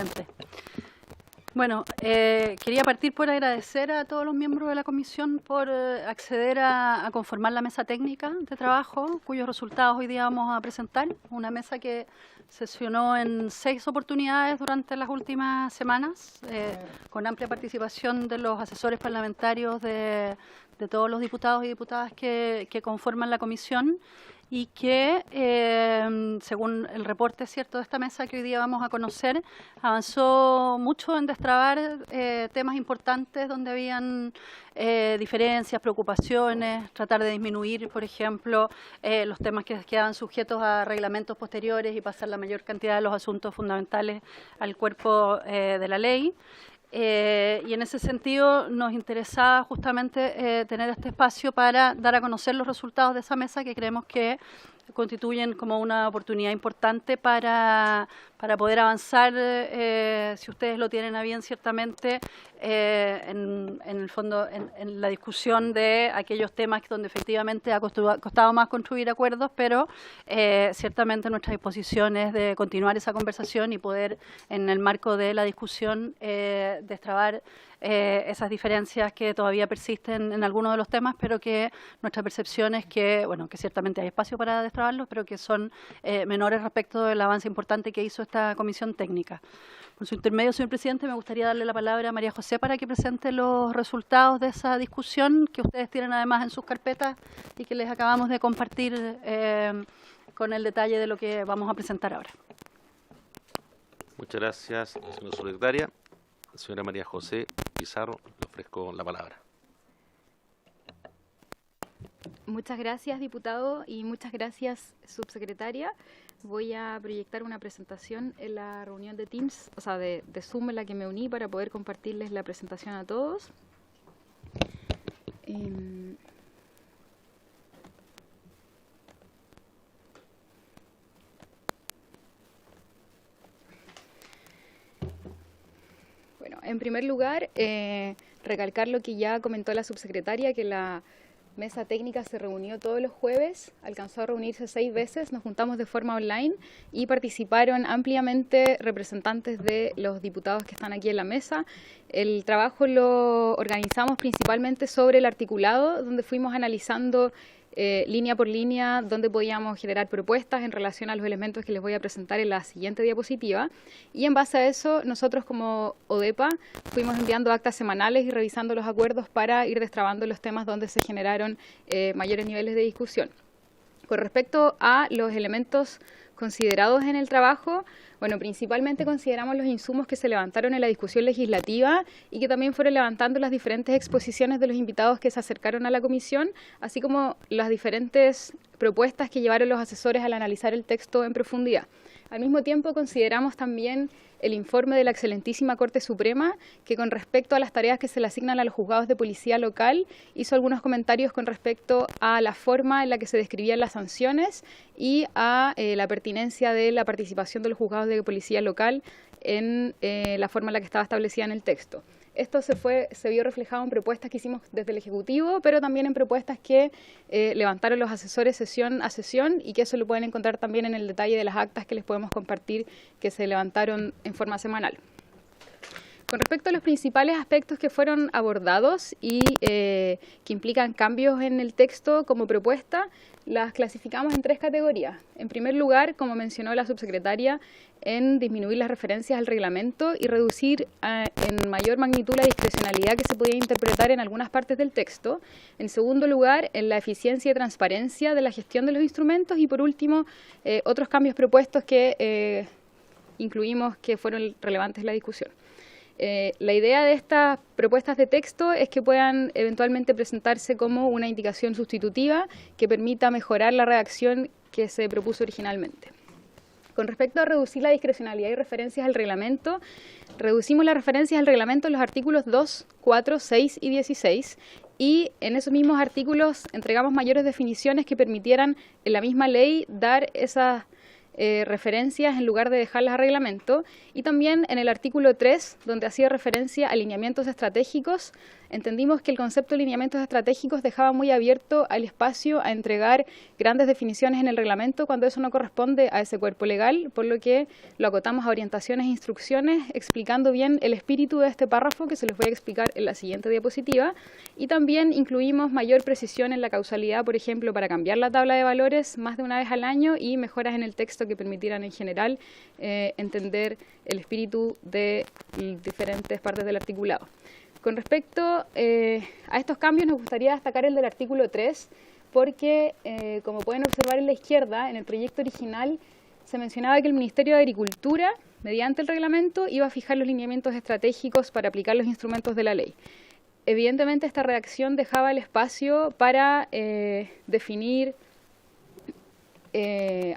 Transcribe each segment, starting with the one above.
presidente. Bueno, quería partir por agradecer a todos los miembros de la comisión por acceder a conformar la mesa técnica de trabajo, cuyos resultados hoy día vamos a presentar. Una mesa que sesionó en 6 oportunidades durante las últimas semanas, con amplia participación de los asesores parlamentarios de todos los diputados y diputadas que conforman la comisión, y que, según el reporte cierto de esta mesa que hoy día vamos a conocer, avanzó mucho en destrabar temas importantes donde habían diferencias, preocupaciones, tratar de disminuir, por ejemplo, los temas que quedaban sujetos a reglamentos posteriores y pasar la mayor cantidad de los asuntos fundamentales al cuerpo de la ley. Y en ese sentido nos interesaba justamente tener este espacio para dar a conocer los resultados de esa mesa, que creemos que constituyen como una oportunidad importante para poder avanzar, si ustedes lo tienen a bien ciertamente, en el fondo en la discusión de aquellos temas donde efectivamente ha costado más construir acuerdos, pero ciertamente nuestra disposición es de continuar esa conversación y poder, en el marco de la discusión, destrabar esas diferencias que todavía persisten en algunos de los temas, pero que nuestra percepción es que, bueno, que ciertamente hay espacio para destrabarlos, pero que son menores respecto del avance importante que hizo esta comisión técnica. Por su intermedio, señor presidente, me gustaría darle la palabra a María José para que presente los resultados de esa discusión que ustedes tienen además en sus carpetas y que les acabamos de compartir con el detalle de lo que vamos a presentar ahora. Muchas gracias, señora secretaria. Señora María José Pizarro, le ofrezco la palabra. Muchas gracias, diputado, y muchas gracias, subsecretaria. Voy a proyectar una presentación en la reunión de Teams, o sea, de Zoom, en la que me uní para poder compartirles la presentación a todos. Bueno, en primer lugar, recalcar lo que ya comentó la subsecretaria, que la mesa técnica se reunió todos los jueves, alcanzó a reunirse 6 veces, nos juntamos de forma online y participaron ampliamente representantes de los diputados que están aquí en la mesa. El trabajo lo organizamos principalmente sobre el articulado, donde fuimos analizando línea por línea donde podíamos generar propuestas en relación a los elementos que les voy a presentar en la siguiente diapositiva, y en base a eso nosotros como ODEPA fuimos enviando actas semanales y revisando los acuerdos para ir destrabando los temas donde se generaron mayores niveles de discusión. Con respecto a los elementos considerados en el trabajo, bueno, principalmente consideramos los insumos que se levantaron en la discusión legislativa y que también fueron levantando las diferentes exposiciones de los invitados que se acercaron a la comisión, así como las diferentes propuestas que llevaron los asesores al analizar el texto en profundidad. Al mismo tiempo, consideramos también el informe de la excelentísima Corte Suprema, que con respecto a las tareas que se le asignan a los juzgados de policía local, hizo algunos comentarios con respecto a la forma en la que se describían las sanciones y a la pertinencia de la participación de los juzgados de policía local en la forma en la que estaba establecida en el texto. Esto se vio reflejado en propuestas que hicimos desde el Ejecutivo, pero también en propuestas que levantaron los asesores sesión a sesión, y que eso lo pueden encontrar también en el detalle de las actas que les podemos compartir que se levantaron en forma semanal. Con respecto a los principales aspectos que fueron abordados y que implican cambios en el texto como propuesta, las clasificamos en 3 categorías. En primer lugar, como mencionó la subsecretaria, en disminuir las referencias al reglamento y reducir en mayor magnitud la discrecionalidad que se podía interpretar en algunas partes del texto. En segundo lugar, en la eficiencia y transparencia de la gestión de los instrumentos. Y por último, otros cambios propuestos que incluimos que fueron relevantes en la discusión. La idea de estas propuestas de texto es que puedan eventualmente presentarse como una indicación sustitutiva que permita mejorar la redacción que se propuso originalmente. Con respecto a reducir la discrecionalidad y referencias al reglamento, reducimos las referencias al reglamento en los artículos 2, 4, 6 y 16, y en esos mismos artículos entregamos mayores definiciones que permitieran en la misma ley dar esas referencias en lugar de dejarlas a reglamento, y también en el artículo 3, donde hacía referencia a lineamientos estratégicos, entendimos que el concepto de lineamientos estratégicos dejaba muy abierto al espacio a entregar grandes definiciones en el reglamento cuando eso no corresponde a ese cuerpo legal, por lo que lo acotamos a orientaciones e instrucciones, explicando bien el espíritu de este párrafo, que se les voy a explicar en la siguiente diapositiva, y también incluimos mayor precisión en la causalidad, por ejemplo, para cambiar la tabla de valores más de una vez al año, y mejoras en el texto que permitieran en general entender el espíritu de diferentes partes del articulado. Con respecto a estos cambios, nos gustaría destacar el del artículo 3, porque, como pueden observar en la izquierda, en el proyecto original se mencionaba que el Ministerio de Agricultura, mediante el reglamento, iba a fijar los lineamientos estratégicos para aplicar los instrumentos de la ley. Evidentemente, esta redacción dejaba el espacio para definir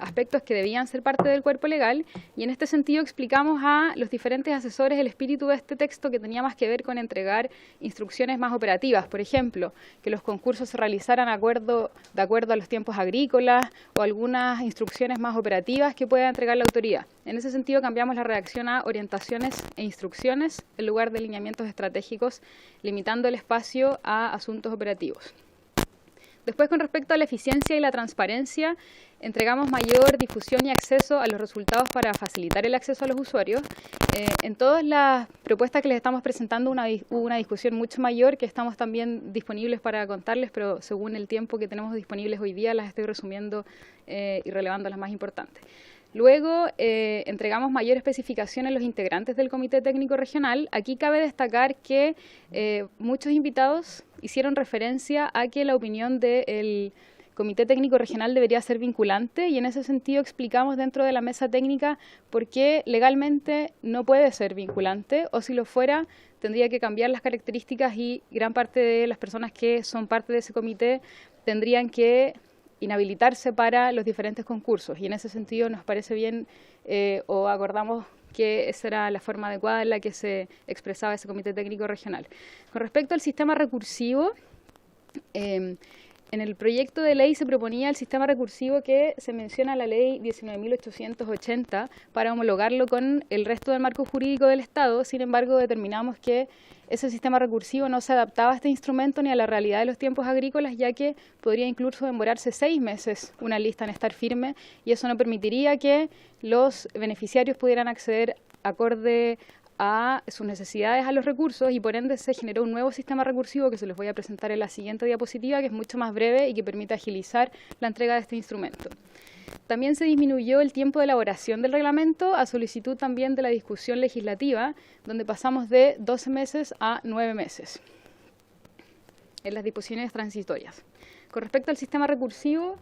aspectos que debían ser parte del cuerpo legal, y en este sentido explicamos a los diferentes asesores el espíritu de este texto, que tenía más que ver con entregar instrucciones más operativas, por ejemplo, que los concursos se realizaran de acuerdo a los tiempos agrícolas, o algunas instrucciones más operativas que pueda entregar la autoridad. En ese sentido cambiamos la redacción a orientaciones e instrucciones en lugar de lineamientos estratégicos, limitando el espacio a asuntos operativos. Después, con respecto a la eficiencia y la transparencia, entregamos mayor difusión y acceso a los resultados para facilitar el acceso a los usuarios. En todas las propuestas que les estamos presentando hubo una discusión mucho mayor, que estamos también disponibles para contarles, pero según el tiempo que tenemos disponibles hoy día las estoy resumiendo y relevando las más importantes. Luego, entregamos mayor especificación en los integrantes del Comité Técnico Regional. Aquí cabe destacar que muchos invitados hicieron referencia a que la opinión del Comité Técnico Regional debería ser vinculante, y en ese sentido explicamos dentro de la mesa técnica por qué legalmente no puede ser vinculante, o si lo fuera tendría que cambiar las características, y gran parte de las personas que son parte de ese comité tendrían que inhabilitarse para los diferentes concursos, y en ese sentido nos parece bien o acordamos que esa era la forma adecuada en la que se expresaba ese Comité Técnico Regional. Con respecto al sistema recursivo, en el proyecto de ley se proponía el sistema recursivo que se menciona en la ley 19.880 para homologarlo con el resto del marco jurídico del Estado. Sin embargo, determinamos que ese sistema recursivo no se adaptaba a este instrumento ni a la realidad de los tiempos agrícolas, ya que podría incluso demorarse 6 meses una lista en estar firme, y eso no permitiría que los beneficiarios pudieran acceder acorde a sus necesidades a los recursos, y por ende se generó un nuevo sistema recursivo que se los voy a presentar en la siguiente diapositiva, que es mucho más breve y que permite agilizar la entrega de este instrumento. También se disminuyó el tiempo de elaboración del reglamento a solicitud también de la discusión legislativa, donde pasamos de 12 meses a 9 meses en las disposiciones transitorias. Con respecto al sistema recursivo,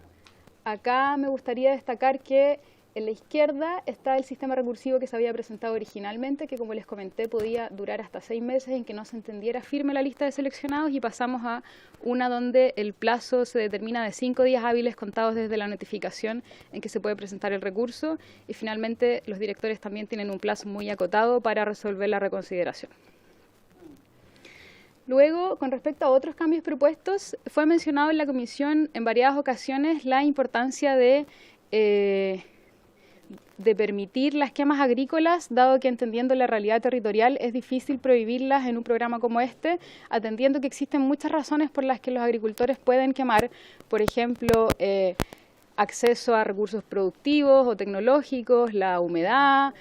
acá me gustaría destacar que en la izquierda está el sistema recursivo que se había presentado originalmente, que como les comenté podía durar hasta 6 meses en que no se entendiera firme la lista de seleccionados, y pasamos a una donde el plazo se determina de 5 días hábiles contados desde la notificación en que se puede presentar el recurso, y finalmente los directores también tienen un plazo muy acotado para resolver la reconsideración. Luego, con respecto a otros cambios propuestos, fue mencionado en la comisión en variadas ocasiones la importancia de permitir las quemas agrícolas, dado que, entendiendo la realidad territorial, es difícil prohibirlas en un programa como este, atendiendo que existen muchas razones por las que los agricultores pueden quemar, por ejemplo, acceso a recursos productivos o tecnológicos, la humedad,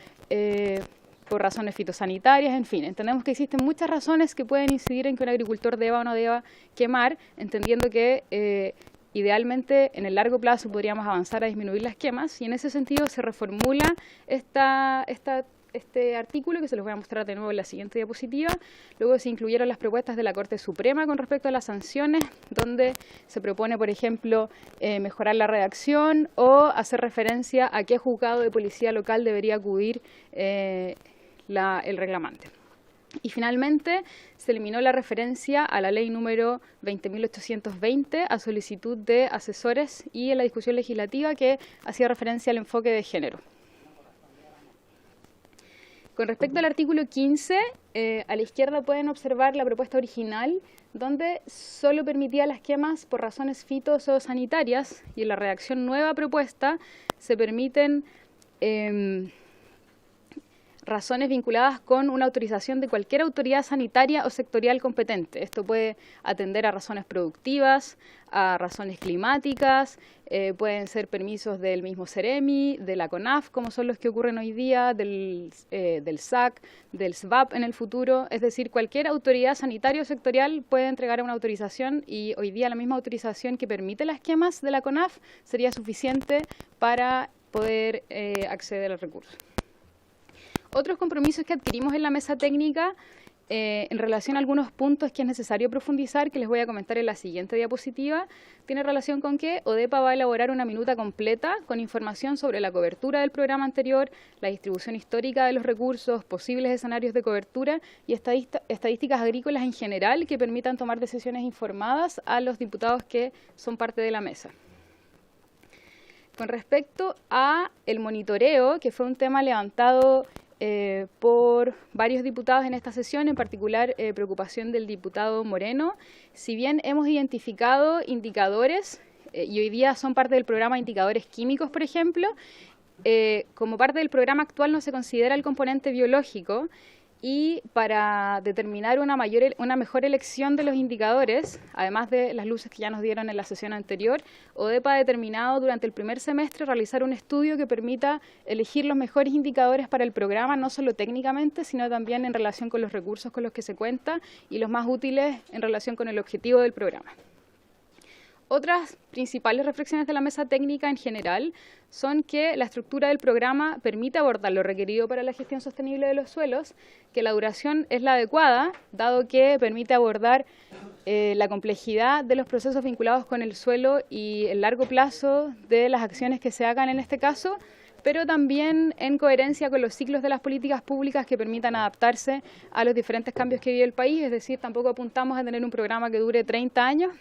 por razones fitosanitarias, en fin. Entendemos que existen muchas razones que pueden incidir en que un agricultor deba o no deba quemar, entendiendo que idealmente, en el largo plazo podríamos avanzar a disminuir las quemas, y en ese sentido se reformula este artículo, que se los voy a mostrar de nuevo en la siguiente diapositiva. Luego se incluyeron las propuestas de la Corte Suprema con respecto a las sanciones, donde se propone, por ejemplo, mejorar la redacción o hacer referencia a qué juzgado de policía local debería acudir el reclamante. Y finalmente se eliminó la referencia a la ley número 20.820 a solicitud de asesores y en la discusión legislativa, que hacía referencia al enfoque de género. Con respecto al artículo 15, a la izquierda pueden observar la propuesta original, donde solo permitía las quemas por razones fitosanitarias, y en la redacción nueva propuesta se permiten razones vinculadas con una autorización de cualquier autoridad sanitaria o sectorial competente. Esto puede atender a razones productivas, a razones climáticas, pueden ser permisos del mismo Ceremi, de la CONAF, como son los que ocurren hoy día, del SAC, del SVAP en el futuro. Es decir, cualquier autoridad sanitaria o sectorial puede entregar una autorización y hoy día la misma autorización que permite las quemas de la CONAF sería suficiente para poder acceder al recurso. Otros compromisos que adquirimos en la mesa técnica en relación a algunos puntos que es necesario profundizar, que les voy a comentar en la siguiente diapositiva, tiene relación con que ODEPA va a elaborar una minuta completa con información sobre la cobertura del programa anterior, la distribución histórica de los recursos, posibles escenarios de cobertura y estadísticas agrícolas en general que permitan tomar decisiones informadas a los diputados que son parte de la mesa. Con respecto a el monitoreo, que fue un tema levantado por varios diputados en esta sesión, en particular preocupación del diputado Moreno. Si bien hemos identificado indicadores, y hoy día son parte del programa de indicadores químicos, por ejemplo, como parte del programa actual no se considera el componente biológico, y para determinar una mejor elección de los indicadores, además de las luces que ya nos dieron en la sesión anterior, ODEPA ha determinado durante el primer semestre realizar un estudio que permita elegir los mejores indicadores para el programa, no solo técnicamente, sino también en relación con los recursos con los que se cuenta y los más útiles en relación con el objetivo del programa. Otras principales reflexiones de la mesa técnica en general son que la estructura del programa permite abordar lo requerido para la gestión sostenible de los suelos, que la duración es la adecuada, dado que permite abordar la complejidad de los procesos vinculados con el suelo y el largo plazo de las acciones que se hagan en este caso, pero también en coherencia con los ciclos de las políticas públicas que permitan adaptarse a los diferentes cambios que vive el país, es decir, tampoco apuntamos a tener un programa que dure 30 años,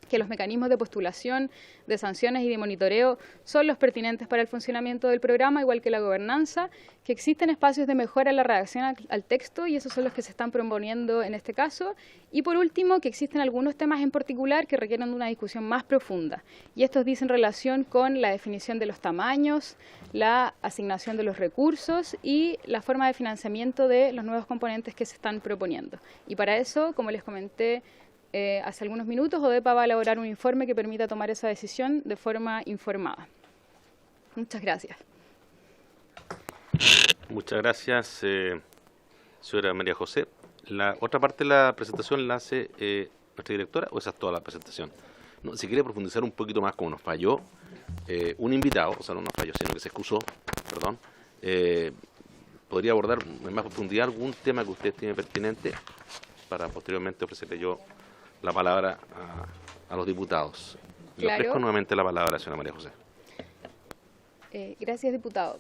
que los mecanismos de postulación, de sanciones y de monitoreo son los pertinentes para el funcionamiento del programa, igual que la gobernanza, que existen espacios de mejora en la redacción al texto y esos son los que se están proponiendo en este caso. Y por último, que existen algunos temas en particular que requieren de una discusión más profunda. Y estos dicen relación con la definición de los tamaños, la asignación de los recursos y la forma de financiamiento de los nuevos componentes que se están proponiendo. Y para eso, como les comenté hace algunos minutos, ODEPA va a elaborar un informe que permita tomar esa decisión de forma informada. Muchas gracias. Muchas gracias, señora María José. La otra parte de la presentación la hace nuestra directora, ¿o esa es toda la presentación? No, si quiere profundizar un poquito más, como nos falló un invitado, o sea, no nos falló, sino que se excusó, perdón, podría abordar en más profundidad algún tema que usted tiene pertinente para posteriormente ofrecerle yo la palabra a los diputados. Le ofrezco nuevamente la palabra, señora María José. Gracias, diputado.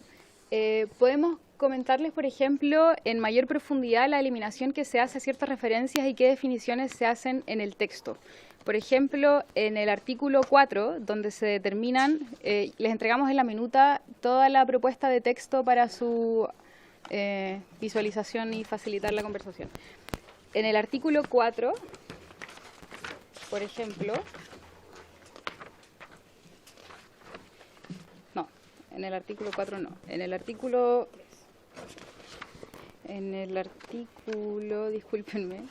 Podemos comentarles, por ejemplo, en mayor profundidad la eliminación que se hace a ciertas referencias y qué definiciones se hacen en el texto. Por ejemplo, en el artículo 4, donde se determinan, les entregamos en la minuta toda la propuesta de texto para su visualización y facilitar la conversación. En el artículo 4, por ejemplo, no, en el artículo 4 no, en el artículo, discúlpenme,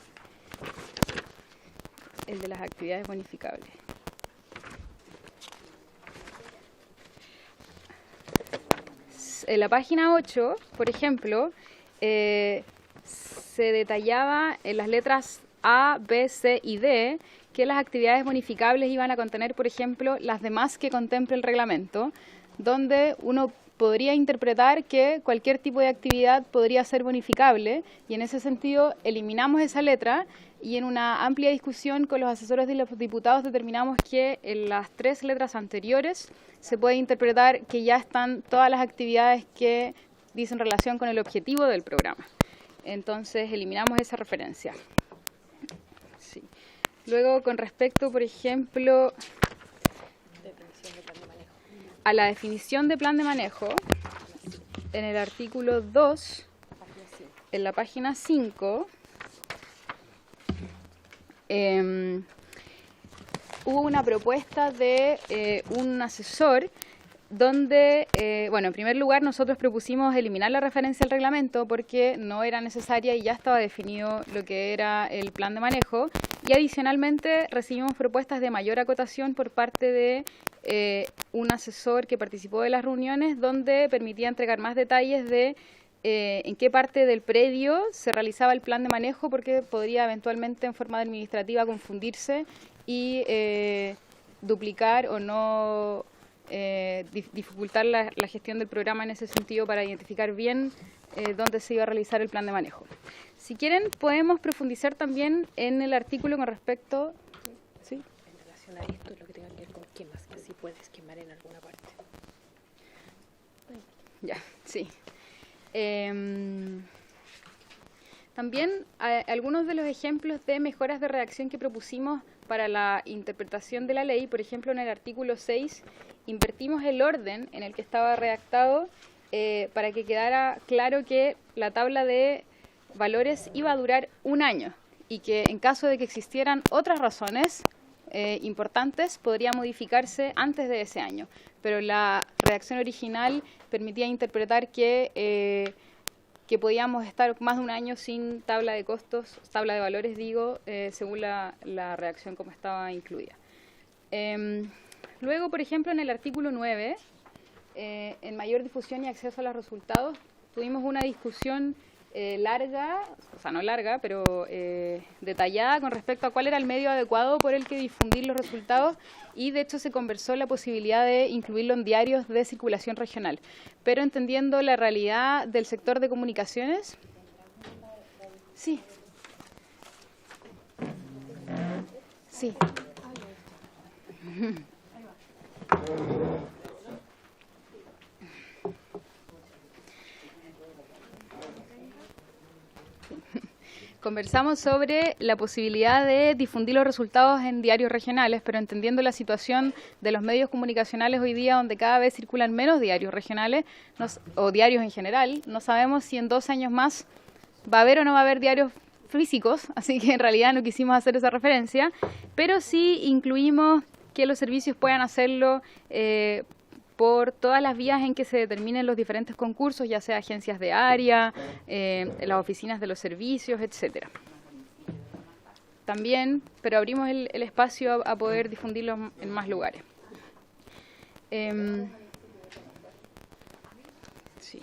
el de las actividades bonificables. En la página 8, por ejemplo, se detallaba en las letras A, B, C y D que las actividades bonificables iban a contener, por ejemplo, las demás que contemple el reglamento, donde uno podría interpretar que cualquier tipo de actividad podría ser bonificable y en ese sentido eliminamos esa letra y en una amplia discusión con los asesores de los diputados determinamos que en las 3 letras anteriores se puede interpretar que ya están todas las actividades que dicen relación con el objetivo del programa. Entonces eliminamos esa referencia. Sí. Luego, con respecto, por ejemplo, a la definición de plan de manejo, en el artículo 2, en la página 5, hubo una propuesta de un asesor donde bueno, en primer lugar nosotros propusimos eliminar la referencia al reglamento porque no era necesaria y ya estaba definido lo que era el plan de manejo, y adicionalmente recibimos propuestas de mayor acotación por parte de un asesor que participó de las reuniones, donde permitía entregar más detalles de en qué parte del predio se realizaba el plan de manejo, porque podría eventualmente en forma administrativa confundirse y duplicar o no dificultar la gestión del programa en ese sentido, para identificar bien dónde se iba a realizar el plan de manejo. Si quieren, podemos profundizar también en el artículo con respecto... ¿Sí? En relación a esto, lo que tenga que ver con quemas, que así puedes quemar en alguna parte. Ya, sí. También algunos de los ejemplos de mejoras de redacción que propusimos para la interpretación de la ley, por ejemplo, en el artículo 6, invertimos el orden en el que estaba redactado para que quedara claro que la tabla de valores iba a durar 1 año y que en caso de que existieran otras razones importantes podría modificarse antes de ese año. Pero la redacción original permitía interpretar que podíamos estar más de 1 año sin tabla de costos, tabla de valores, digo, según la redacción como estaba incluida. Luego, por ejemplo, en el artículo 9, en mayor difusión y acceso a los resultados, tuvimos una discusión larga, o sea, no larga, pero detallada con respecto a cuál era el medio adecuado por el que difundir los resultados, y de hecho se conversó la posibilidad de incluirlo en diarios de circulación regional. Pero entendiendo la realidad del sector de comunicaciones... Sí. Sí. Conversamos sobre la posibilidad de difundir los resultados en diarios regionales, pero entendiendo la situación de los medios comunicacionales hoy día, donde cada vez circulan menos diarios regionales o diarios en general, no sabemos si en 2 años más va a haber o no va a haber diarios físicos, así que en realidad no quisimos hacer esa referencia, pero sí incluimos que los servicios puedan hacerlo por todas las vías en que se determinen los diferentes concursos, ya sea agencias de área, las oficinas de los servicios, etcétera. También, pero abrimos el espacio a poder difundirlo en más lugares. Sí.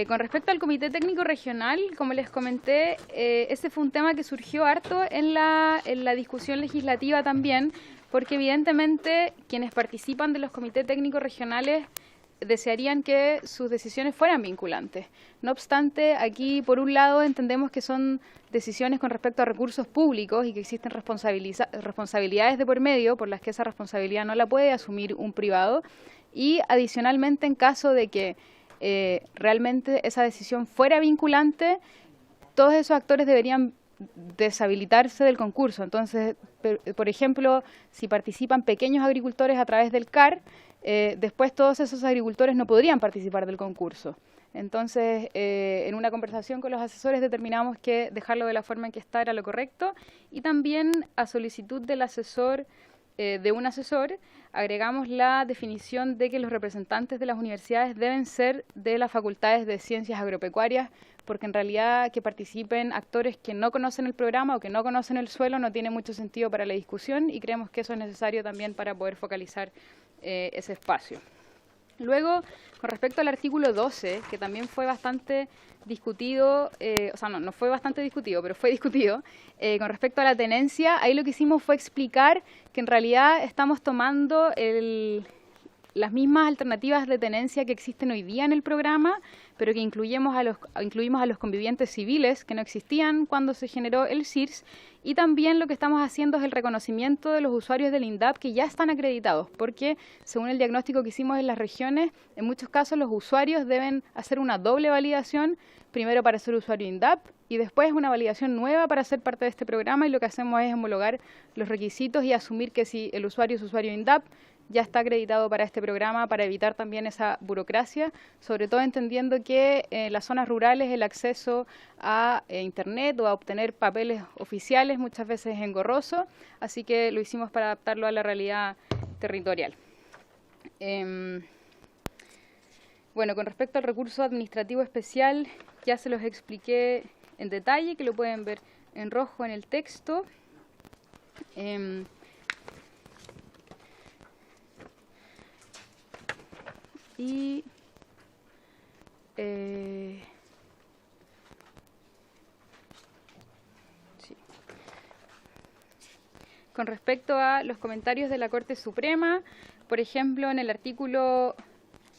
Con respecto al Comité Técnico Regional, como les comenté, ese fue un tema que surgió harto en la discusión legislativa también, porque evidentemente quienes participan de los comités técnicos regionales desearían que sus decisiones fueran vinculantes. No obstante, aquí por un lado entendemos que son decisiones con respecto a recursos públicos y que existen responsabilidades de por medio por las que esa responsabilidad no la puede asumir un privado, y adicionalmente en caso de que realmente esa decisión fuera vinculante, todos esos actores deberían deshabilitarse del concurso. Entonces, por ejemplo, si participan pequeños agricultores a través del CAR, después todos esos agricultores no podrían participar del concurso. Entonces, en una conversación con los asesores determinamos que dejarlo de la forma en que está era lo correcto, y también a solicitud del asesor, de un asesor, agregamos la definición de que los representantes de las universidades deben ser de las facultades de ciencias agropecuarias, porque en realidad que participen actores que no conocen el programa o que no conocen el suelo no tiene mucho sentido para la discusión, y creemos que eso es necesario también para poder focalizar ese espacio. Luego, con respecto al artículo 12, que también fue bastante discutido, o sea, no fue bastante discutido, pero fue discutido, con respecto a la tenencia, ahí lo que hicimos fue explicar que en realidad estamos tomando las mismas alternativas de tenencia que existen hoy día en el programa, pero que incluimos a los convivientes civiles que no existían cuando se generó el CIRS, y también lo que estamos haciendo es el reconocimiento de los usuarios del INDAP que ya están acreditados, porque según el diagnóstico que hicimos en las regiones, en muchos casos los usuarios deben hacer una doble validación, primero para ser usuario INDAP y después una validación nueva para ser parte de este programa, y lo que hacemos es homologar los requisitos y asumir que si el usuario es usuario INDAP, ya está acreditado para este programa, para evitar también esa burocracia, sobre todo entendiendo que en las zonas rurales el acceso a Internet o a obtener papeles oficiales muchas veces es engorroso, así que lo hicimos para adaptarlo a la realidad territorial. Bueno, con respecto al recurso administrativo especial, ya se los expliqué en detalle, que lo pueden ver en rojo en el texto. Sí. Con respecto a los comentarios de la Corte Suprema, por ejemplo, en el artículo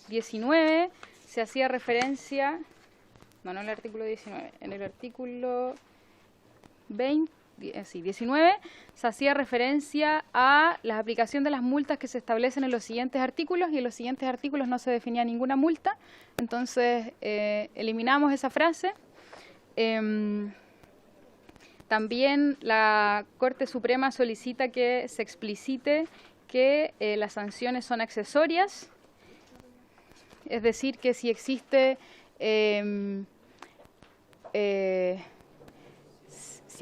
19 se hacía referencia, no en el artículo 19, en el artículo 19 se hacía referencia a la aplicación de las multas que se establecen en los siguientes artículos, y en los siguientes artículos no se definía ninguna multa, entonces eliminamos esa frase. También la Corte Suprema solicita que se explicite que las sanciones son accesorias, es decir, que si existe, si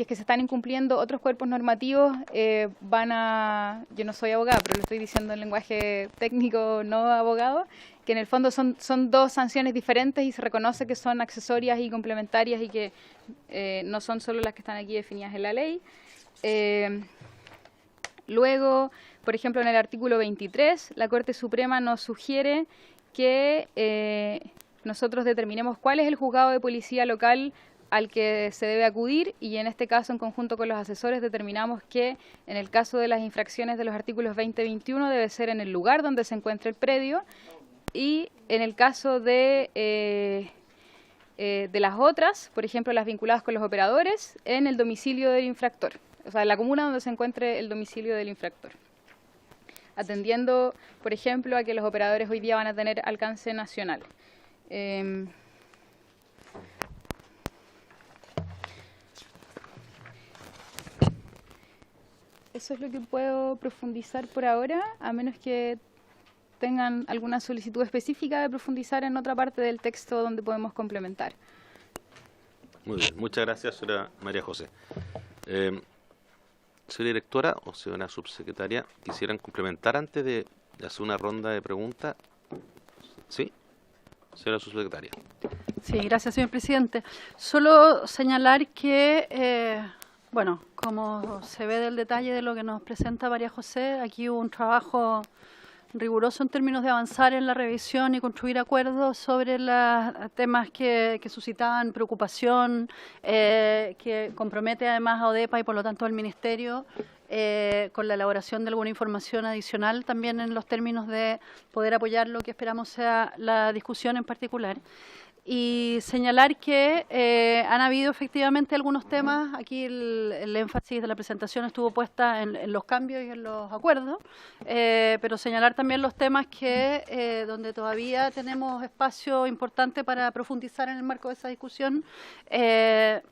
es que se están incumpliendo otros cuerpos normativos, yo no soy abogada, pero lo estoy diciendo en lenguaje técnico, no abogado, que en el fondo son dos sanciones diferentes y se reconoce que son accesorias y complementarias y que no son solo las que están aquí definidas en la ley. Luego, por ejemplo, en el artículo 23, la Corte Suprema nos sugiere que nosotros determinemos cuál es el juzgado de policía local al que se debe acudir, y en este caso, en conjunto con los asesores, determinamos que en el caso de las infracciones de los artículos 20 y 21 debe ser en el lugar donde se encuentre el predio, y en el caso de las otras, por ejemplo, las vinculadas con los operadores, en el domicilio del infractor, o sea, en la comuna donde se encuentre el domicilio del infractor, atendiendo, por ejemplo, a que los operadores hoy día van a tener alcance nacional. Eso es lo que puedo profundizar por ahora, a menos que tengan alguna solicitud específica de profundizar en otra parte del texto donde podemos complementar. Muy bien, muchas gracias, señora María José. Señora directora o señora subsecretaria, ¿quisieran complementar antes de hacer una ronda de preguntas? ¿Sí? Señora subsecretaria. Sí, gracias, señor presidente. Solo señalar que, bueno, como se ve del detalle de lo que nos presenta María José, aquí hubo un trabajo riguroso en términos de avanzar en la revisión y construir acuerdos sobre los temas que suscitaban preocupación, que compromete además a ODEPA y por lo tanto al Ministerio, con la elaboración de alguna información adicional también en los términos de poder apoyar lo que esperamos sea la discusión en particular. Y señalar que han habido efectivamente algunos temas, aquí el énfasis de la presentación estuvo puesta en los cambios y en los acuerdos, pero señalar también los temas que donde todavía tenemos espacio importante para profundizar en el marco de esa discusión, que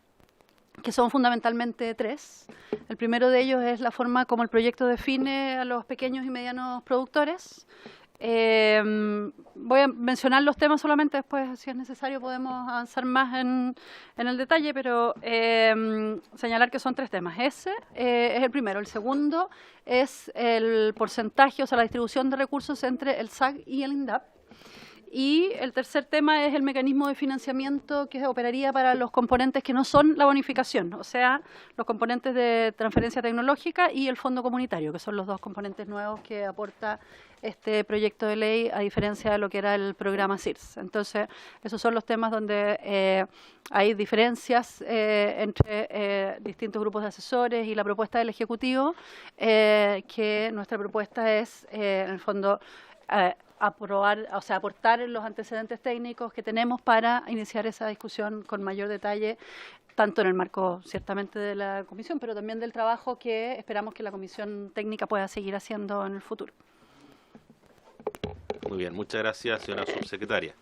son fundamentalmente tres. El primero de ellos es la forma como el proyecto define a los pequeños y medianos productores. Voy a mencionar los temas solamente, después si es necesario podemos avanzar más en el detalle, pero señalar que son tres temas. Ese es el primero. El segundo es el porcentaje, o sea, la distribución de recursos entre el SAC y el INDAP. Y el tercer tema es el mecanismo de financiamiento que operaría para los componentes que no son la bonificación, o sea, los componentes de transferencia tecnológica y el fondo comunitario, que son los dos componentes nuevos que aporta este proyecto de ley, a diferencia de lo que era el programa CIRS. Entonces, esos son los temas donde hay diferencias entre distintos grupos de asesores y la propuesta del Ejecutivo, que nuestra propuesta es, en el fondo, aprobar, o sea, aportar los antecedentes técnicos que tenemos para iniciar esa discusión con mayor detalle, tanto en el marco ciertamente de la comisión, pero también del trabajo que esperamos que la comisión técnica pueda seguir haciendo en el futuro. Muy bien, muchas gracias, señora subsecretaria.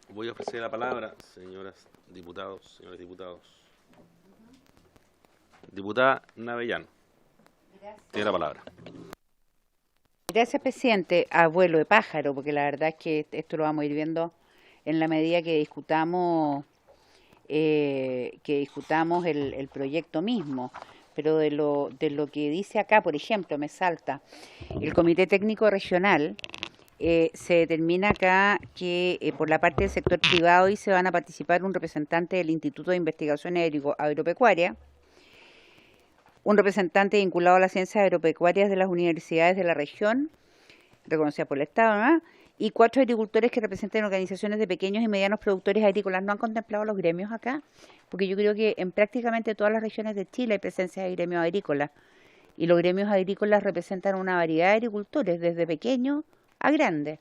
Voy a ofrecer la palabra, señoras diputados, señores diputados. Diputada Navellán, tiene la palabra. Gracias, presidente. Abuelo de pájaro, porque la verdad es que esto lo vamos a ir viendo en la medida que discutamos el proyecto mismo. Pero de lo que dice acá, por ejemplo, me salta el Comité Técnico Regional, se determina acá que por la parte del sector privado y se van a participar un representante del Instituto de Investigaciones Agropecuarias, un representante vinculado a las ciencias agropecuarias de las universidades de la región, reconocida por el Estado, ¿no? Y 4 agricultores que representan organizaciones de pequeños y medianos productores agrícolas. ¿No han contemplado los gremios acá? Porque yo creo que en prácticamente todas las regiones de Chile hay presencia de gremios agrícolas. Y los gremios agrícolas representan una variedad de agricultores, desde pequeños a grandes.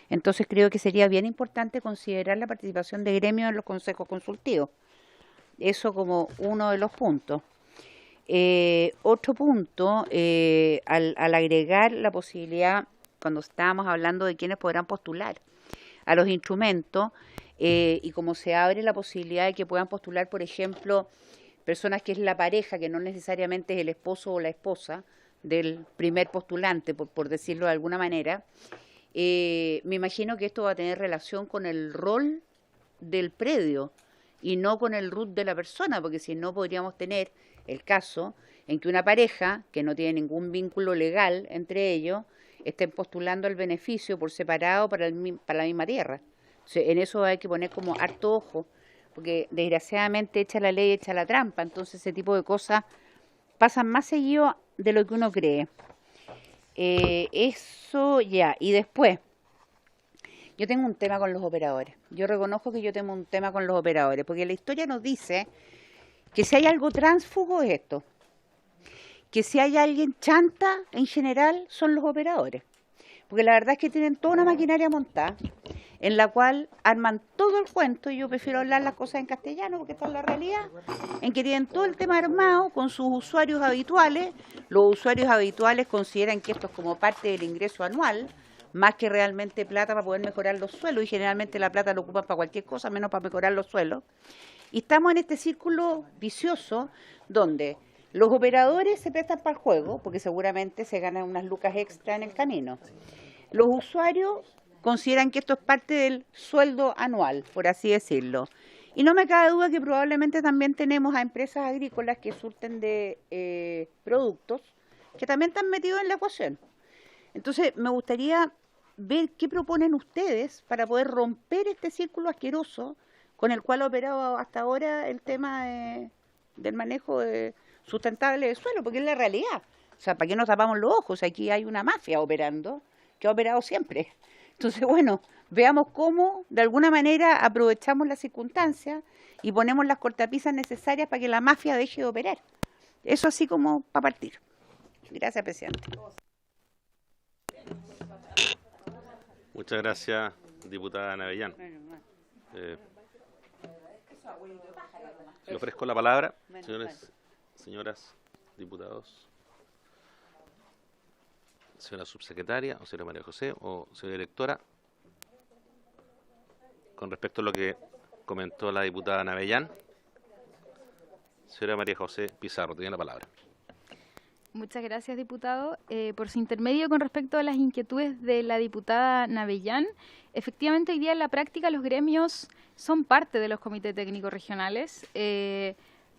Entonces creo que sería bien importante considerar la participación de gremios en los consejos consultivos. Eso como uno de los puntos. Otro punto, al agregar la posibilidad, cuando estábamos hablando de quiénes podrán postular a los instrumentos, y como se abre la posibilidad de que puedan postular, por ejemplo, personas que es la pareja, que no necesariamente es el esposo o la esposa del primer postulante, por decirlo de alguna manera, me imagino que esto va a tener relación con el rol del predio y no con el root de la persona, porque si no podríamos tener el caso en que una pareja que no tiene ningún vínculo legal entre ellos estén postulando el beneficio por separado para la misma tierra. O sea, en eso hay que poner como harto ojo, porque desgraciadamente echa la ley, echa la trampa, entonces ese tipo de cosas pasan más seguido de lo que uno cree. Eso ya, y después, yo tengo un tema con los operadores. Yo reconozco que yo tengo un tema con los operadores, porque la historia nos dice que si hay algo tránsfugo es esto, que si hay alguien chanta en general son los operadores, porque la verdad es que tienen toda una maquinaria montada en la cual arman todo el cuento, y yo prefiero hablar las cosas en castellano porque esta es la realidad, en que tienen todo el tema armado con sus usuarios habituales. Los usuarios habituales consideran que esto es como parte del ingreso anual, más que realmente plata para poder mejorar los suelos, y generalmente la plata lo ocupan para cualquier cosa menos para mejorar los suelos. Y estamos en este círculo vicioso donde los operadores se prestan para el juego, porque seguramente se ganan unas lucas extra en el camino. Los usuarios consideran que esto es parte del sueldo anual, por así decirlo. Y no me cabe duda que probablemente también tenemos a empresas agrícolas que surten de productos que también están metidos en la ecuación. Entonces, me gustaría ver qué proponen ustedes para poder romper este círculo asqueroso con el cual ha operado hasta ahora el tema del manejo sustentable del suelo, porque es la realidad. O sea, ¿para qué nos tapamos los ojos? Aquí hay una mafia operando, que ha operado siempre. Entonces, bueno, veamos cómo, de alguna manera, aprovechamos las circunstancias y ponemos las cortapisas necesarias para que la mafia deje de operar. Eso así como para partir. Gracias, presidente. Muchas gracias, diputada Navellán. Le ofrezco la palabra, señoras diputados. Señora subsecretaria, o señora María José, o señora directora, con respecto a lo que comentó la diputada Navellán. Señora María José Pizarro, tiene la palabra. Muchas gracias, diputado. Por su intermedio, con respecto a las inquietudes de la diputada Navellán, efectivamente hoy día en la práctica los gremios son parte de los comités técnicos regionales,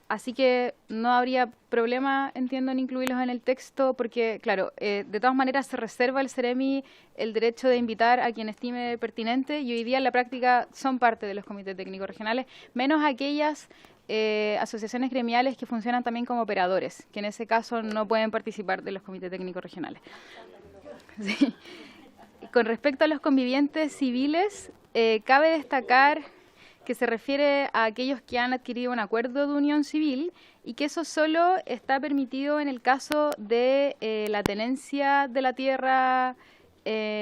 así que no habría problema, entiendo, en incluirlos en el texto, porque, claro, de todas maneras se reserva el CEREMI el derecho de invitar a quien estime pertinente, y hoy día en la práctica son parte de los comités técnicos regionales, menos aquellas asociaciones gremiales que funcionan también como operadores, que en ese caso no pueden participar de los comités técnicos regionales. Sí. Con respecto a los convivientes civiles, cabe destacar que se refiere a aquellos que han adquirido un acuerdo de unión civil y que eso solo está permitido en el caso de la tenencia de la tierra,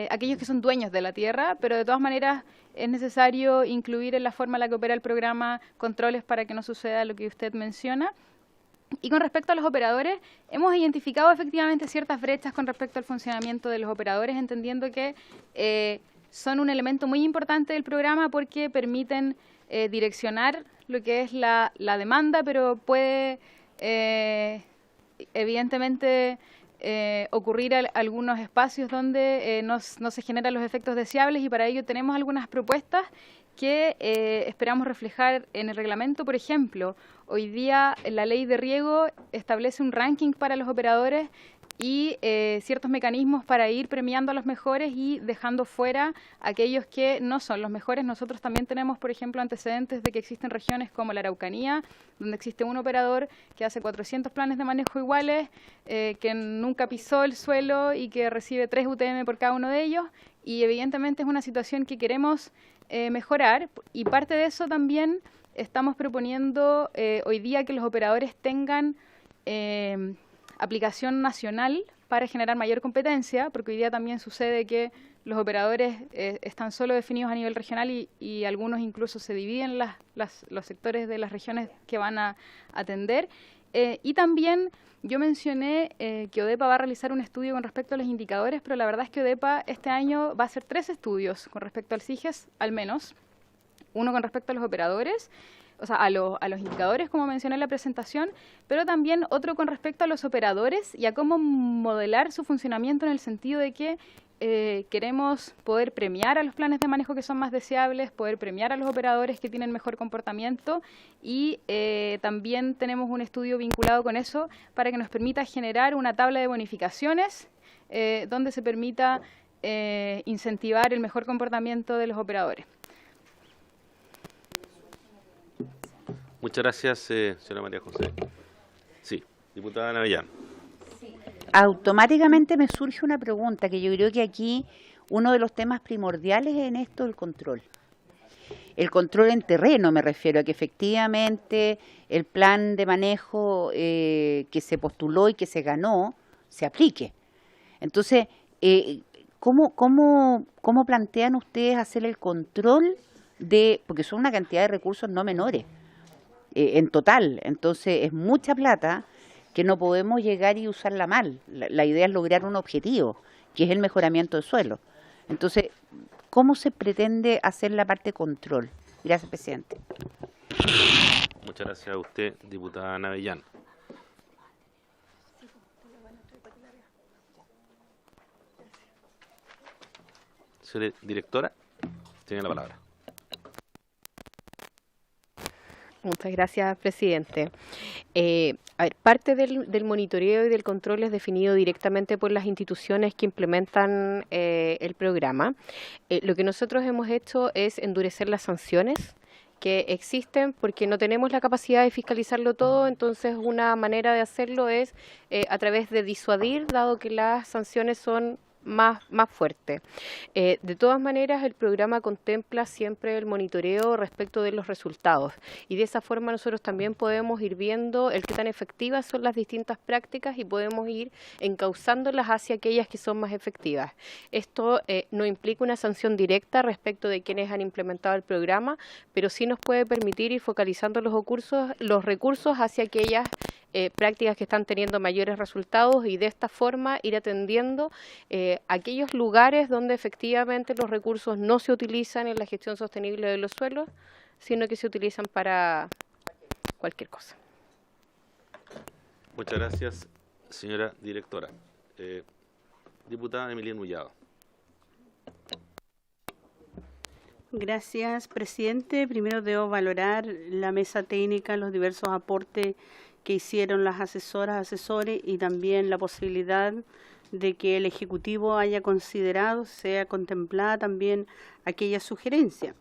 aquellos que son dueños de la tierra, pero de todas maneras es necesario incluir en la forma en la que opera el programa controles para que no suceda lo que usted menciona. Y con respecto a los operadores, hemos identificado efectivamente ciertas brechas con respecto al funcionamiento de los operadores, entendiendo que son un elemento muy importante del programa porque permiten direccionar lo que es la demanda, pero puede evidentemente ocurrir algunos espacios donde no se generan los efectos deseables, y para ello tenemos algunas propuestas que esperamos reflejar en el reglamento. Por ejemplo, hoy día la ley de riego establece un ranking para los operadores y ciertos mecanismos para ir premiando a los mejores y dejando fuera a aquellos que no son los mejores. Nosotros también tenemos, por ejemplo, antecedentes de que existen regiones como la Araucanía, donde existe un operador que hace 400 planes de manejo iguales, que nunca pisó el suelo y que recibe 3 UTM por cada uno de ellos, y evidentemente es una situación que queremos mejorar, y parte de eso también estamos proponiendo hoy día que los operadores tengan aplicación nacional para generar mayor competencia, porque hoy día también sucede que los operadores están solo definidos a nivel regional y algunos incluso se dividen los sectores de las regiones que van a atender. Y también yo mencioné que ODEPA va a realizar un estudio con respecto a los indicadores, pero la verdad es que ODEPA este año va a hacer 3 estudios con respecto al SIGES, al menos. Uno con respecto a los operadores, o sea, a los indicadores, como mencioné en la presentación, pero también otro con respecto a los operadores y a cómo modelar su funcionamiento, en el sentido de que queremos poder premiar a los planes de manejo que son más deseables, poder premiar a los operadores que tienen mejor comportamiento, y también tenemos un estudio vinculado con eso para que nos permita generar una tabla de bonificaciones donde se permita incentivar el mejor comportamiento de los operadores. Muchas gracias, señora María José. Sí, diputada Navellán. Automáticamente me surge una pregunta, que yo creo que aquí uno de los temas primordiales en esto es el control. El control en terreno, me refiero a que efectivamente el plan de manejo que se postuló y que se ganó, se aplique. Entonces, ¿cómo plantean ustedes hacer el control de, porque son una cantidad de recursos no menores en total? Entonces es mucha plata que no podemos llegar y usarla mal. La idea es lograr un objetivo, que es el mejoramiento del suelo. Entonces, ¿cómo se pretende hacer la parte control? Gracias, presidente. Muchas gracias a usted, diputada Navellán. Señora directora, tiene la palabra. Muchas gracias, presidente. A ver, parte del monitoreo y del control es definido directamente por las instituciones que implementan el programa. Lo que nosotros hemos hecho es endurecer las sanciones que existen, porque no tenemos la capacidad de fiscalizarlo todo. Entonces una manera de hacerlo es a través de disuadir, dado que las sanciones son más fuerte. De todas maneras, el programa contempla siempre el monitoreo respecto de los resultados, y de esa forma nosotros también podemos ir viendo el qué tan efectivas son las distintas prácticas y podemos ir encauzándolas hacia aquellas que son más efectivas. Esto no implica una sanción directa respecto de quienes han implementado el programa, pero sí nos puede permitir ir focalizando los recursos hacia aquellas prácticas que están teniendo mayores resultados, y de esta forma ir atendiendo aquellos lugares donde efectivamente los recursos no se utilizan en la gestión sostenible de los suelos, sino que se utilizan para cualquier cosa. Muchas gracias, señora directora. Diputada Emiliana Ullado. Gracias, presidente. Primero debo valorar la mesa técnica, los diversos aportes que hicieron las asesoras, asesores, y también la posibilidad de que el Ejecutivo haya considerado, sea contemplada también aquella sugerencia.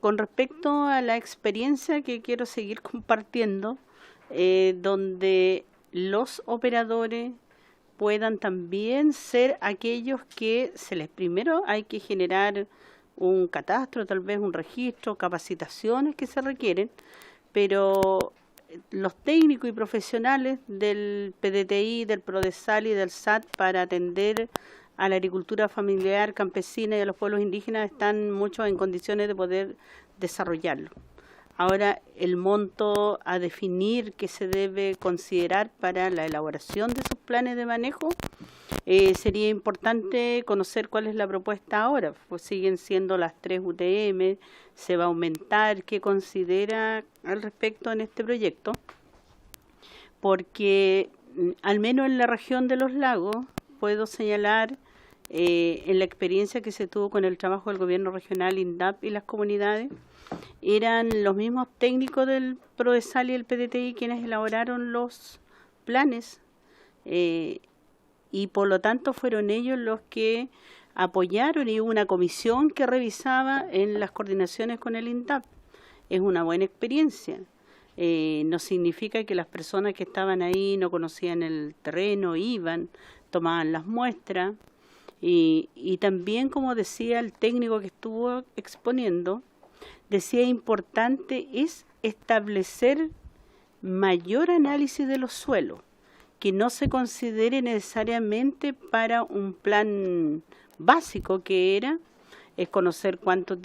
Con respecto a la experiencia que quiero seguir compartiendo, donde los operadores puedan también ser aquellos que primero hay que generar un catastro, tal vez un registro, capacitaciones que se requieren, pero los técnicos y profesionales del PDTI, del PRODESAL y del SAT para atender a la agricultura familiar, campesina y a los pueblos indígenas están muchos en condiciones de poder desarrollarlo. Ahora, el monto a definir que se debe considerar para la elaboración de esos planes de manejo, sería importante conocer cuál es la propuesta ahora, pues siguen siendo las 3 UTM, se va a aumentar, qué considera al respecto en este proyecto, porque al menos en la región de los lagos puedo señalar en la experiencia que se tuvo con el trabajo del gobierno regional, INDAP y las comunidades, eran los mismos técnicos del PRODESAL y el PDTI quienes elaboraron los planes y por lo tanto fueron ellos los que apoyaron y hubo una comisión que revisaba en las coordinaciones con el INDAP. Es una buena experiencia. No significa que las personas que estaban ahí no conocían el terreno, iban, tomaban las muestras y también, como decía el técnico que estuvo exponiendo, decía importante es establecer mayor análisis de los suelos, que no se considere necesariamente para un plan básico es conocer cuánto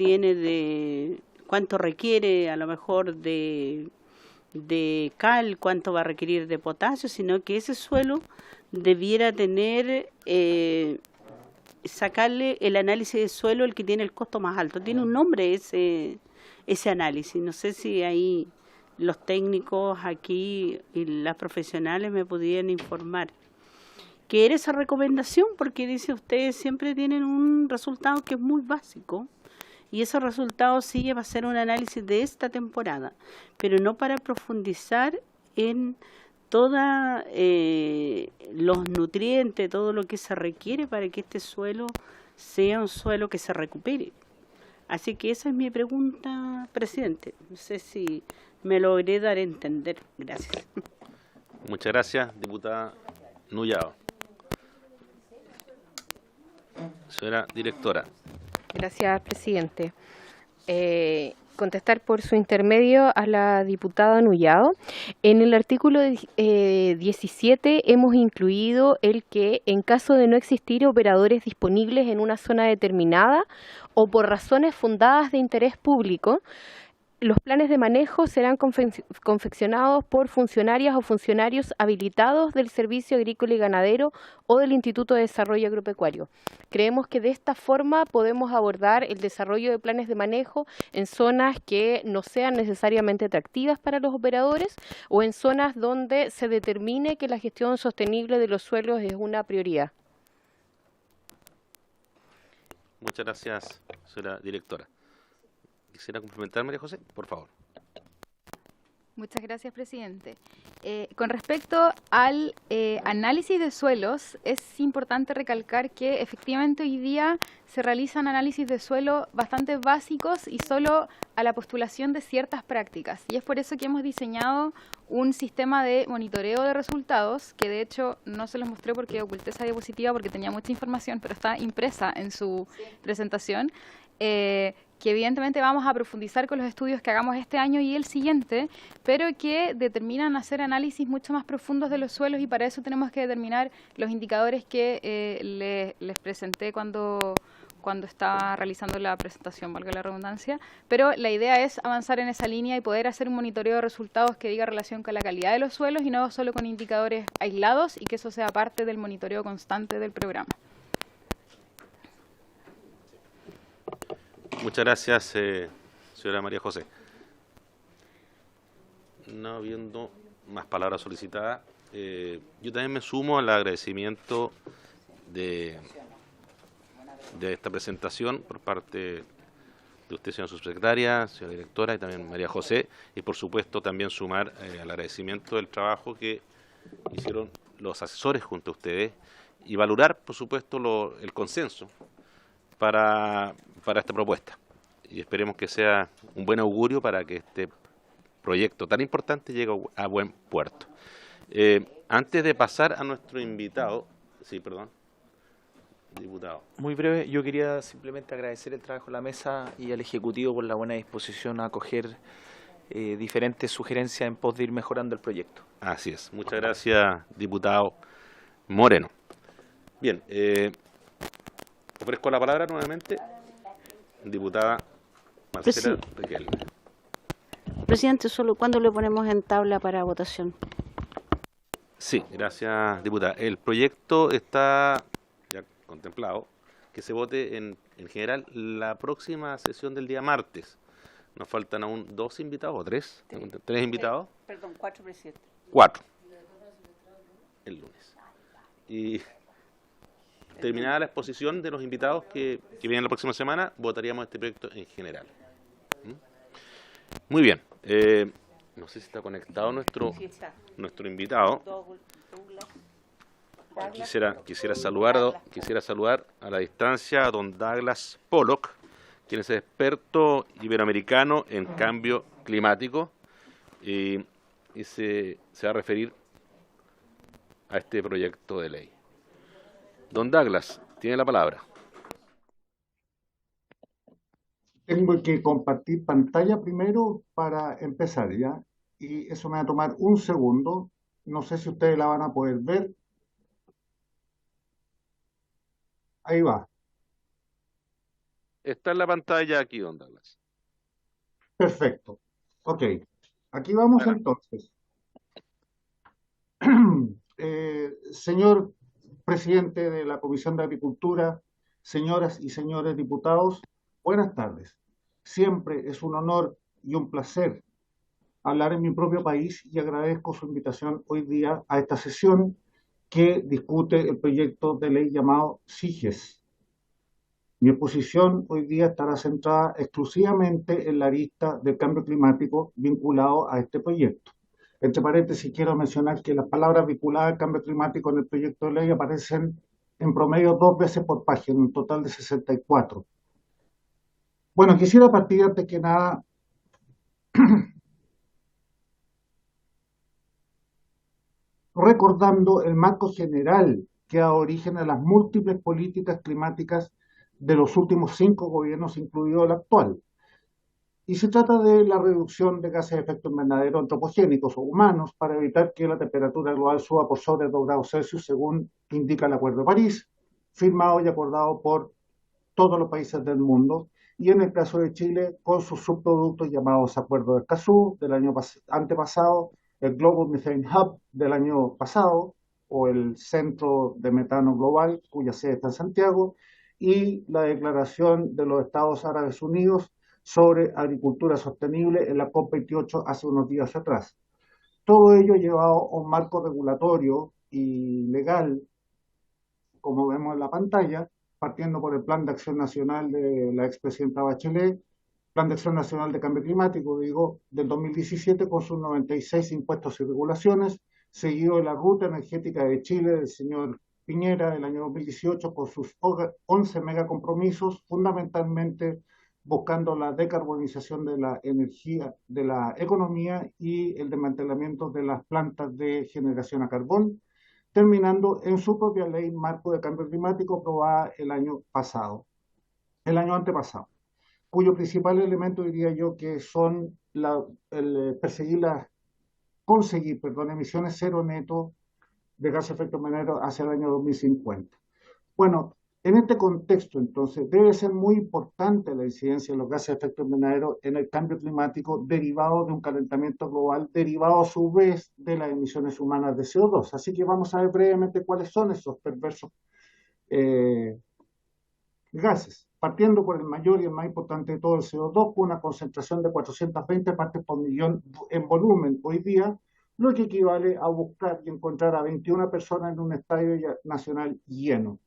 cuánto requiere a lo mejor de cal, cuánto va a requerir de potasio, sino que ese suelo debiera tener, sacarle el análisis de suelo el que tiene el costo más alto. Tiene un nombre ese análisis. No sé si ahí los técnicos aquí y las profesionales me pudieran informar. ¿Qué era esa recomendación? Porque dice, ustedes siempre tienen un resultado que es muy básico y ese resultado sigue va a ser un análisis de esta temporada, pero no para profundizar en todos los nutrientes, todo lo que se requiere para que este suelo sea un suelo que se recupere. Así que esa es mi pregunta, presidente. No sé si me logré dar a entender. Gracias. Muchas gracias, diputada Nullao. Señora directora. Gracias, presidente. Contestar por su intermedio a la diputada Nullao. En el artículo 17 hemos incluido el que en caso de no existir operadores disponibles en una zona determinada o por razones fundadas de interés público, los planes de manejo serán confeccionados por funcionarias o funcionarios habilitados del Servicio Agrícola y Ganadero o del Instituto de Desarrollo Agropecuario. Creemos que de esta forma podemos abordar el desarrollo de planes de manejo en zonas que no sean necesariamente atractivas para los operadores o en zonas donde se determine que la gestión sostenible de los suelos es una prioridad. Muchas gracias, señora directora. Quisiera complementar, María José, por favor. Muchas gracias, presidente. Con respecto al análisis de suelos, es importante recalcar que efectivamente hoy día se realizan análisis de suelo bastante básicos y solo a la postulación de ciertas prácticas. Y es por eso que hemos diseñado un sistema de monitoreo de resultados, que de hecho no se los mostré porque oculté esa diapositiva porque tenía mucha información, pero está impresa en su presentación. Que evidentemente vamos a profundizar con los estudios que hagamos este año y el siguiente, pero que determinan hacer análisis mucho más profundos de los suelos y para eso tenemos que determinar los indicadores que les presenté cuando estaba realizando la presentación, valga la redundancia, pero la idea es avanzar en esa línea y poder hacer un monitoreo de resultados que diga relación con la calidad de los suelos y no solo con indicadores aislados y que eso sea parte del monitoreo constante del programa. Muchas gracias, señora María José. No habiendo más palabras solicitadas, yo también me sumo al agradecimiento de esta presentación por parte de usted, señora subsecretaria, señora directora y también María José, y por supuesto también sumar al agradecimiento del trabajo que hicieron los asesores junto a ustedes y valorar, por supuesto, el consenso para esta propuesta. Y esperemos que sea un buen augurio para que este proyecto tan importante llegue a buen puerto. Antes de pasar a nuestro invitado, sí, perdón, diputado. Muy breve, yo quería simplemente agradecer el trabajo de la mesa y al Ejecutivo por la buena disposición a acoger diferentes sugerencias en pos de ir mejorando el proyecto. Así es. Muchas gracias, diputado Moreno. Bien, ofrezco la palabra nuevamente, diputada Marcela Riquelme. Presidente, solo ¿cuándo lo ponemos en tabla para votación? Sí, gracias, diputada. El proyecto está ya contemplado que se vote en general la próxima sesión del día martes. Nos faltan aún 2 invitados o 3. ¿Tres invitados? Perdón, 4, presidente. 4. El lunes. Y terminada la exposición de los invitados que vienen la próxima semana, votaríamos este proyecto en general. Muy bien. No sé si está conectado nuestro invitado. Quisiera saludar a la distancia a don Douglas Pollock, quien es experto iberoamericano en cambio climático y se va a referir a este proyecto de ley. Don Douglas, tiene la palabra. Tengo que compartir pantalla primero para empezar, ¿ya? Y eso me va a tomar un segundo. No sé si ustedes la van a poder ver. Ahí va. Está en la pantalla aquí, don Douglas. Perfecto. Ok. Aquí vamos entonces. Señor presidente de la Comisión de Agricultura, señoras y señores diputados, buenas tardes. Siempre es un honor y un placer hablar en mi propio país y agradezco su invitación hoy día a esta sesión que discute el proyecto de ley llamado SIGES. Mi exposición hoy día estará centrada exclusivamente en la arista del cambio climático vinculado a este proyecto. Entre paréntesis, quiero mencionar que las palabras vinculadas al cambio climático en el proyecto de ley aparecen en promedio 2 veces por página, un total de 64. Bueno, quisiera partir antes que nada recordando el marco general que da origen a las múltiples políticas climáticas de los últimos 5 gobiernos, incluido el actual. Y se trata de la reducción de gases de efecto invernadero antropogénicos o humanos para evitar que la temperatura global suba por sobre 2 grados Celsius, según indica el Acuerdo de París, firmado y acordado por todos los países del mundo, y en el caso de Chile, con sus subproductos llamados Acuerdo de Escazú del año antepasado, el Global Methane Hub del año pasado, o el Centro de Metano Global, cuya sede está en Santiago, y la Declaración de los Estados Árabes Unidos sobre agricultura sostenible en la COP28 hace unos días atrás. Todo ello llevado a un marco regulatorio y legal, como vemos en la pantalla, partiendo por el Plan de Acción Nacional de la expresidenta Bachelet, Plan de Acción Nacional de Cambio Climático, del 2017, con sus 96 impuestos y regulaciones, seguido de la Ruta Energética de Chile del señor Piñera del año 2018, con sus 11 megacompromisos, fundamentalmente buscando la decarbonización de la energía, de la economía y el desmantelamiento de las plantas de generación a carbón, terminando en su propia ley marco de cambio climático aprobada el año antepasado, cuyo principal elemento diría yo que son conseguir emisiones cero neto de gases de efecto invernadero hacia el año 2050. Bueno, en este contexto, entonces, debe ser muy importante la incidencia de los gases de efecto invernadero en el cambio climático derivado de un calentamiento global, derivado a su vez de las emisiones humanas de CO2. Así que vamos a ver brevemente cuáles son esos perversos gases, partiendo por el mayor y el más importante de todo, el CO2, con una concentración de 420 partes por millón en volumen hoy día, lo que equivale a buscar y encontrar a 21 personas en un estadio nacional lleno.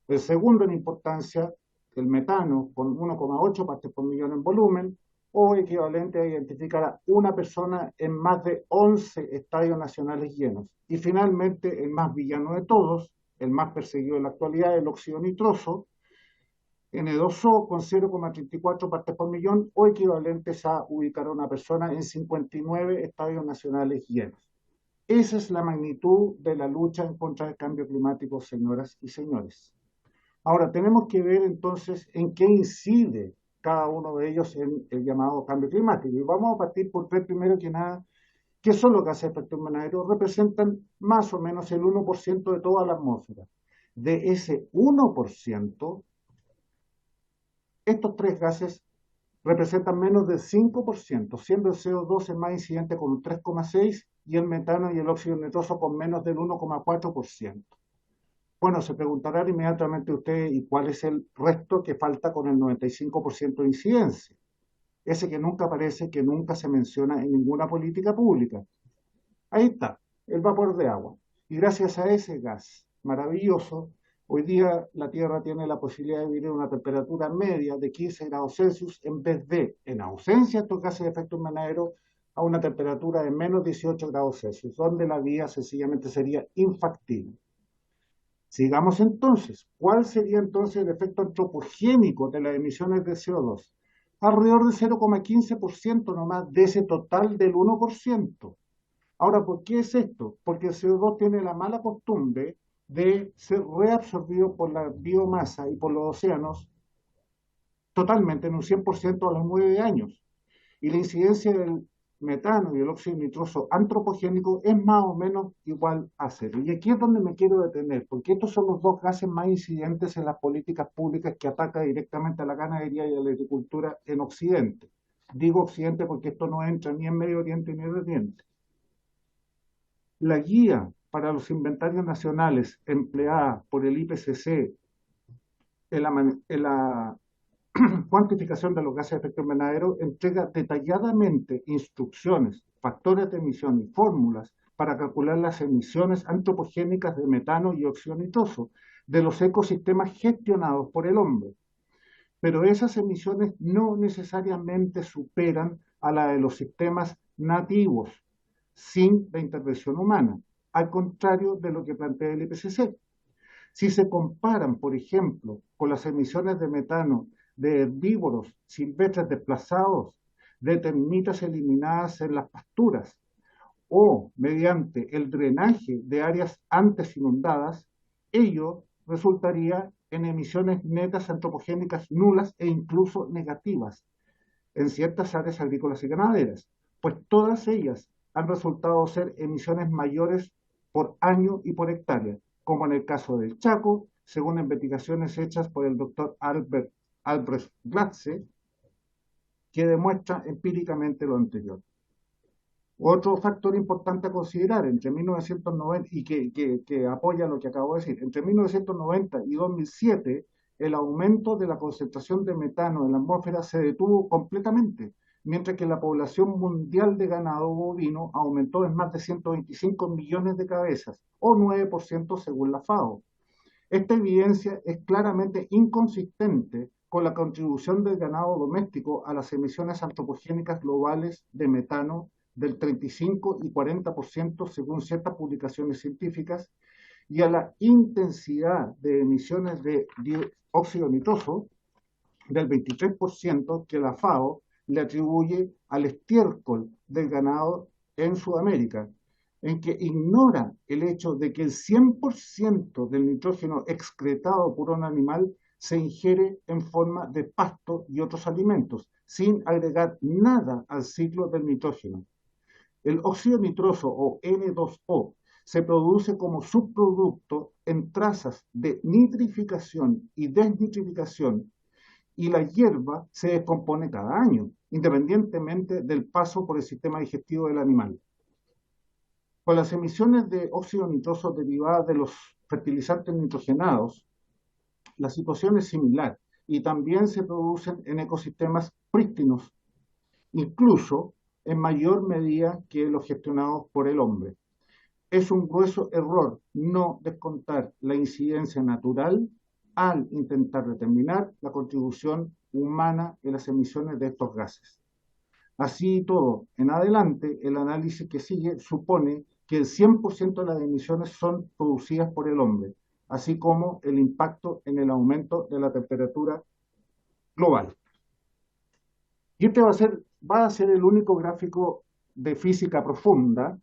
El segundo en importancia, el metano, con 1,8 partes por millón en volumen, o equivalente a identificar a una persona en más de 11 estadios nacionales llenos. Y finalmente, el más villano de todos, el más perseguido en la actualidad, el óxido nitroso, N2O, con 0,34 partes por millón, o equivalentes a ubicar a una persona en 59 estadios nacionales llenos. Esa es la magnitud de la lucha en contra del cambio climático, señoras y señores. Ahora, tenemos que ver entonces en qué incide cada uno de ellos en el llamado cambio climático. Y vamos a partir por ver primero que nada qué son los gases de efecto invernadero. Representan más o menos el 1% de toda la atmósfera. De ese 1%, estos 3 gases representan menos del 5%, siendo el CO2 el más incidente con un 3,6% y el metano y el óxido nitroso con menos del 1,4%. Bueno, se preguntarán inmediatamente ustedes, ¿y cuál es el resto que falta con el 95% de incidencia? Ese que nunca aparece, que nunca se menciona en ninguna política pública. Ahí está, el vapor de agua. Y gracias a ese gas maravilloso, hoy día la Tierra tiene la posibilidad de vivir a una temperatura media de 15 grados Celsius en vez de, en ausencia de estos gases de efecto invernadero, a una temperatura de menos 18 grados Celsius, donde la vida sencillamente sería infactible. Sigamos entonces. ¿Cuál sería entonces el efecto antropogénico de las emisiones de CO2? Alrededor de 0,15% nomás de ese total del 1%. Ahora, ¿por qué es esto? Porque el CO2 tiene la mala costumbre de ser reabsorbido por la biomasa y por los océanos totalmente en un 100% a los 9 años. Y la incidencia del metano y el óxido nitroso antropogénico es más o menos igual a cero. Y aquí es donde me quiero detener, porque estos son los dos gases más incidentes en las políticas públicas que atacan directamente a la ganadería y a la agricultura en Occidente. Digo Occidente porque esto no entra ni en Medio Oriente ni en Oriente. La guía para los inventarios nacionales empleada por el IPCC en la cuantificación de los gases de efecto invernadero entrega detalladamente instrucciones, factores de emisión y fórmulas para calcular las emisiones antropogénicas de metano y óxido nitroso de los ecosistemas gestionados por el hombre. Pero esas emisiones no necesariamente superan a la de los sistemas nativos, sin la intervención humana, al contrario de lo que plantea el IPCC. Si se comparan, por ejemplo, con las emisiones de metano de herbívoros silvestres desplazados, de termitas eliminadas en las pasturas, o mediante el drenaje de áreas antes inundadas, ello resultaría en emisiones netas antropogénicas nulas e incluso negativas en ciertas áreas agrícolas y ganaderas, pues todas ellas han resultado ser emisiones mayores por año y por hectárea, como en el caso del Chaco, según investigaciones hechas por el doctor Albrecht Glatze, que demuestra empíricamente lo anterior. Otro factor importante a considerar entre 1990 y que apoya lo que acabo de decir, entre 1990 y 2007, el aumento de la concentración de metano en la atmósfera se detuvo completamente, mientras que la población mundial de ganado bovino aumentó en más de 125 millones de cabezas, o 9% según la FAO. Esta evidencia es claramente inconsistente con la contribución del ganado doméstico a las emisiones antropogénicas globales de metano del 35 y 40% según ciertas publicaciones científicas, y a la intensidad de emisiones de óxido nitroso del 23% que la FAO le atribuye al estiércol del ganado en Sudamérica, en que ignora el hecho de que el 100% del nitrógeno excretado por un animal se ingiere en forma de pasto y otros alimentos, sin agregar nada al ciclo del nitrógeno. El óxido nitroso, o N2O, se produce como subproducto en trazas de nitrificación y desnitrificación, y la hierba se descompone cada año, independientemente del paso por el sistema digestivo del animal. Con las emisiones de óxido nitroso derivadas de los fertilizantes nitrogenados, la situación es similar y también se producen en ecosistemas prístinos, incluso en mayor medida que los gestionados por el hombre. Es un grueso error no descontar la incidencia natural al intentar determinar la contribución humana en las emisiones de estos gases. Así y todo, en adelante, el análisis que sigue supone que el 100% de las emisiones son producidas por el hombre, así como el impacto en el aumento de la temperatura global. Y este va a ser el único gráfico de física profunda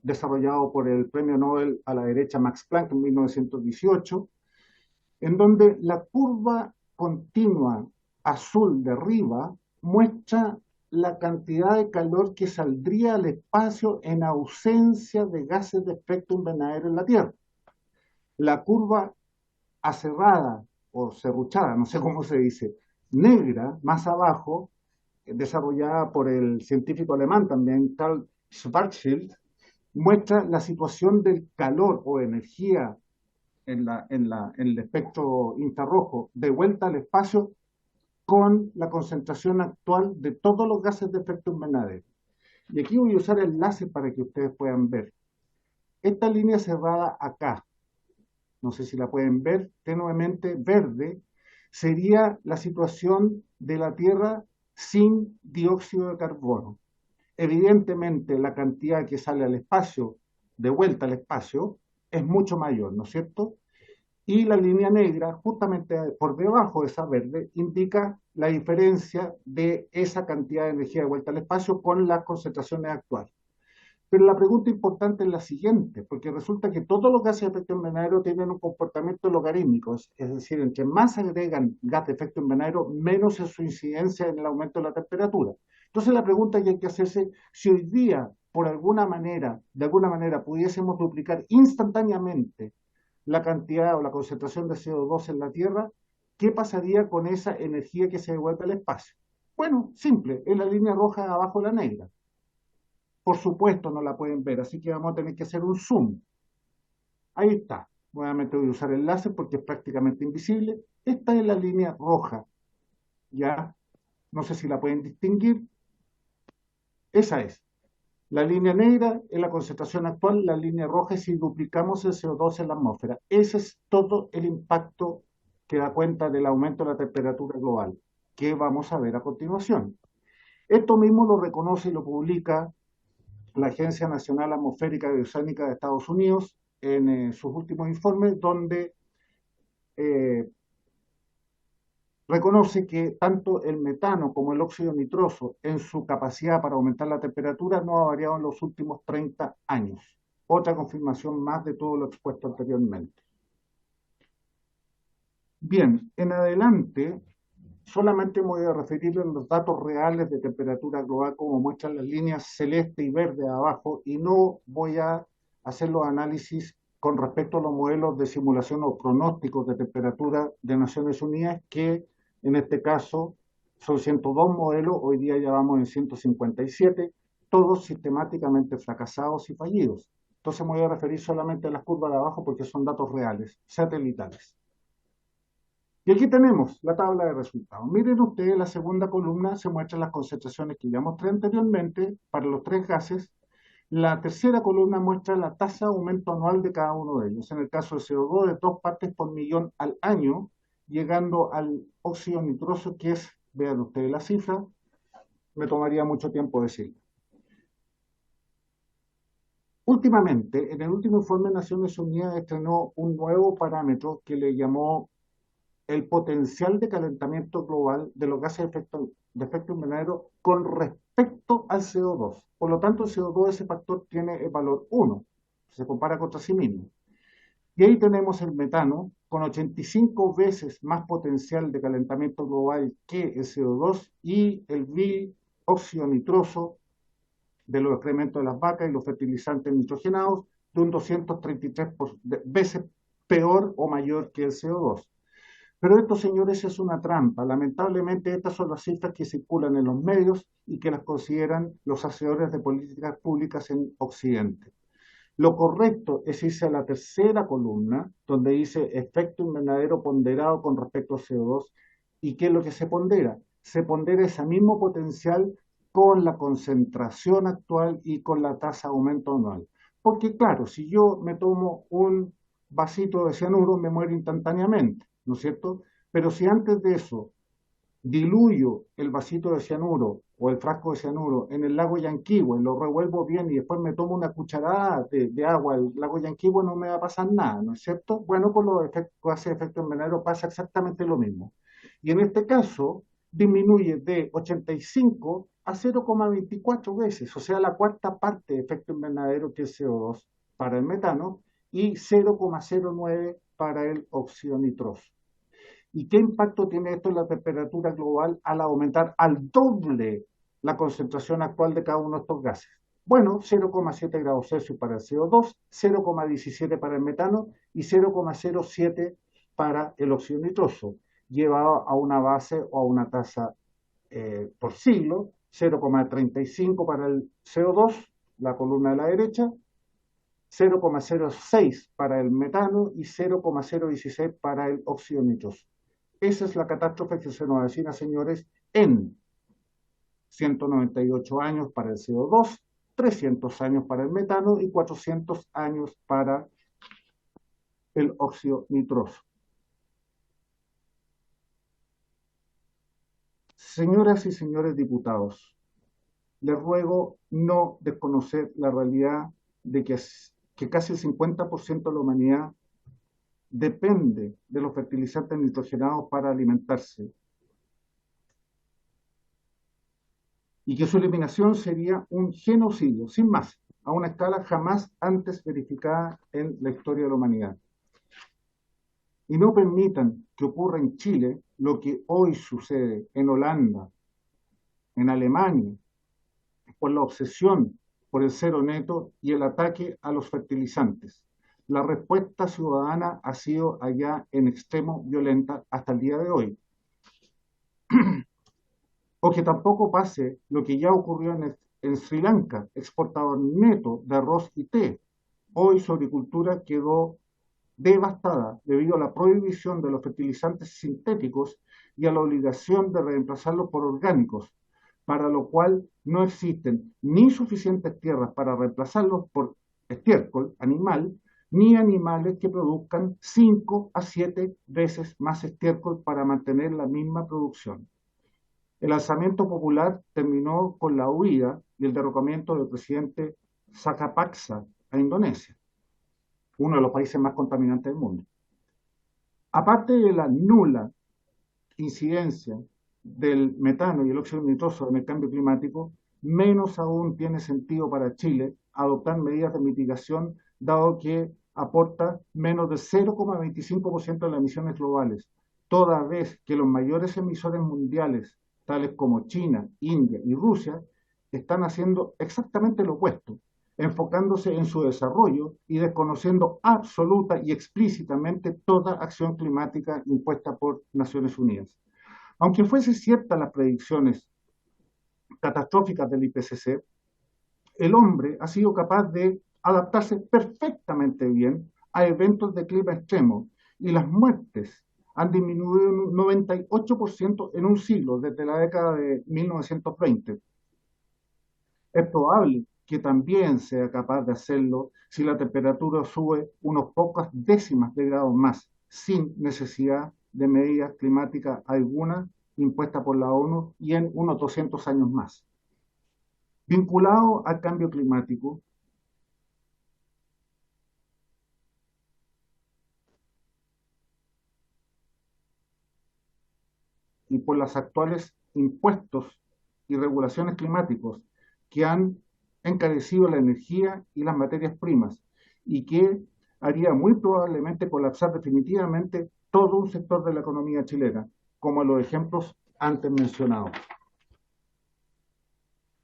desarrollado por el premio Nobel a la derecha Max Planck en 1918, en donde la curva continua azul de arriba muestra la cantidad de calor que saldría al espacio en ausencia de gases de efecto invernadero en la Tierra. La curva aserrada o serruchada, no sé cómo se dice, negra, más abajo, desarrollada por el científico alemán también, Karl Schwarzschild, muestra la situación del calor o energía en el espectro infrarrojo de vuelta al espacio con la concentración actual de todos los gases de efecto invernadero. Y aquí voy a usar el láser para que ustedes puedan ver. Esta línea cerrada acá, no sé si la pueden ver, tenuemente verde, sería la situación de la Tierra sin dióxido de carbono. Evidentemente, la cantidad que sale al espacio, de vuelta al espacio, es mucho mayor, ¿no es cierto? Y la línea negra, justamente por debajo de esa verde, indica la diferencia de esa cantidad de energía de vuelta al espacio con las concentraciones actuales. Pero la pregunta importante es la siguiente, porque resulta que todos los gases de efecto invernadero tienen un comportamiento logarítmico, es decir, entre más agregan gas de efecto invernadero, menos es su incidencia en el aumento de la temperatura. Entonces la pregunta que hay que hacerse, si hoy día, por alguna manera, de alguna manera, pudiésemos duplicar instantáneamente la cantidad o la concentración de CO2 en la Tierra, ¿qué pasaría con esa energía que se devuelve al espacio? Bueno, simple, es la línea roja abajo de la negra. Por supuesto no la pueden ver, así que vamos a tener que hacer un zoom. Ahí está. Nuevamente voy a usar el láser porque es prácticamente invisible. Esta es la línea roja. Ya, no sé si la pueden distinguir. Esa es. La línea negra es la concentración actual, la línea roja es si duplicamos el CO2 en la atmósfera. Ese es todo el impacto que da cuenta del aumento de la temperatura global, que vamos a ver a continuación. Esto mismo lo reconoce y lo publica la Agencia Nacional Atmosférica y Oceánica de Estados Unidos en sus últimos informes, donde reconoce que tanto el metano como el óxido nitroso en su capacidad para aumentar la temperatura no ha variado en los últimos 30 años. Otra confirmación más de todo lo expuesto anteriormente. Bien, en adelante solamente me voy a referir a los datos reales de temperatura global como muestran las líneas celeste y verde abajo y no voy a hacer los análisis con respecto a los modelos de simulación o pronósticos de temperatura de Naciones Unidas que en este caso son 102 modelos, hoy día ya vamos en 157, todos sistemáticamente fracasados y fallidos. Entonces me voy a referir solamente a las curvas de abajo porque son datos reales, satelitales. Y aquí tenemos la tabla de resultados. Miren ustedes, la segunda columna se muestran las concentraciones que ya mostré anteriormente para los tres gases. La tercera columna muestra la tasa de aumento anual de cada uno de ellos. En el caso del CO2, de 2 partes por millón al año, llegando al óxido nitroso, que es, vean ustedes la cifra, me tomaría mucho tiempo decirlo. Últimamente, en el último informe de Naciones Unidas estrenó un nuevo parámetro que le llamó el potencial de calentamiento global de los gases de efecto invernadero con respecto al CO2. Por lo tanto, el CO2, ese factor, tiene el valor 1, se compara contra sí mismo. Y ahí tenemos el metano, con 85 veces más potencial de calentamiento global que el CO2, y el dióxido nitroso de los excrementos de las vacas y los fertilizantes nitrogenados, de un 233 veces peor o mayor que el CO2. Pero esto, señores, es una trampa. Lamentablemente, estas son las cifras que circulan en los medios y que las consideran los hacedores de políticas públicas en Occidente. Lo correcto es irse a la tercera columna, donde dice efecto invernadero ponderado con respecto al CO2. ¿Y qué es lo que se pondera? Se pondera ese mismo potencial con la concentración actual y con la tasa de aumento anual. Porque claro, si yo me tomo un vasito de cianuro, me muero instantáneamente, ¿no es cierto? Pero si antes de eso diluyo el vasito de cianuro o el frasco de cianuro en el lago Yanquihue, lo revuelvo bien y después me tomo una cucharada de agua al lago Yanquihue, no me va a pasar nada, ¿no es cierto? Bueno, con los gases de efecto invernadero pasa exactamente lo mismo. Y en este caso disminuye de 85 a 0,24 veces, o sea, la cuarta parte de efecto invernadero que es CO2 para el metano y 0,09 para el óxido nitroso. ¿Y qué impacto tiene esto en la temperatura global al aumentar al doble la concentración actual de cada uno de estos gases? Bueno, 0,7 grados Celsius para el CO2, 0,17 para el metano y 0,07 para el óxido nitroso, llevado a una base o a una tasa por siglo, 0,35 para el CO2, la columna de la derecha, 0,06 para el metano y 0,016 para el óxido nitroso. Esa es la catástrofe que se nos avecina, señores, en 198 años para el CO2, 300 años para el metano y 400 años para el óxido nitroso. Señoras y señores diputados, les ruego no desconocer la realidad de que que casi el 50% de la humanidad depende de los fertilizantes nitrogenados para alimentarse, y que su eliminación sería un genocidio, sin más, a una escala jamás antes verificada en la historia de la humanidad. Y no permitan que ocurra en Chile lo que hoy sucede en Holanda, en Alemania, por la obsesión por el cero neto y el ataque a los fertilizantes. La respuesta ciudadana ha sido allá en extremo violenta hasta el día de hoy. O que tampoco pase lo que ya ocurrió en Sri Lanka, exportador neto de arroz y té. Hoy su agricultura quedó devastada debido a la prohibición de los fertilizantes sintéticos y a la obligación de reemplazarlos por orgánicos, para lo cual no existen ni suficientes tierras para reemplazarlos por estiércol animal, ni animales que produzcan 5 a 7 veces más estiércol para mantener la misma producción. El alzamiento popular terminó con la huida y el derrocamiento del presidente Rajapaksa a Indonesia, uno de los países más contaminantes del mundo. Aparte de la nula incidencia del metano y el óxido nitroso en el cambio climático, menos aún tiene sentido para Chile adoptar medidas de mitigación, dado que aporta menos del 0,25% de las emisiones globales, toda vez que los mayores emisores mundiales, tales como China, India y Rusia, están haciendo exactamente lo opuesto, enfocándose en su desarrollo y desconociendo absoluta y explícitamente toda acción climática impuesta por Naciones Unidas. Aunque fuesen ciertas las predicciones catastróficas del IPCC, el hombre ha sido capaz de adaptarse perfectamente bien a eventos de clima extremo, y las muertes han disminuido un 98% en un siglo, desde la década de 1920. Es probable que también sea capaz de hacerlo si la temperatura sube unos pocas décimas de grado más, sin necesidad de medidas climáticas alguna impuesta por la ONU y en unos 200 años más. Vinculado al cambio climático, y por los actuales impuestos y regulaciones climáticos que han encarecido la energía y las materias primas, y que haría muy probablemente colapsar definitivamente todo un sector de la economía chilena, como los ejemplos antes mencionados.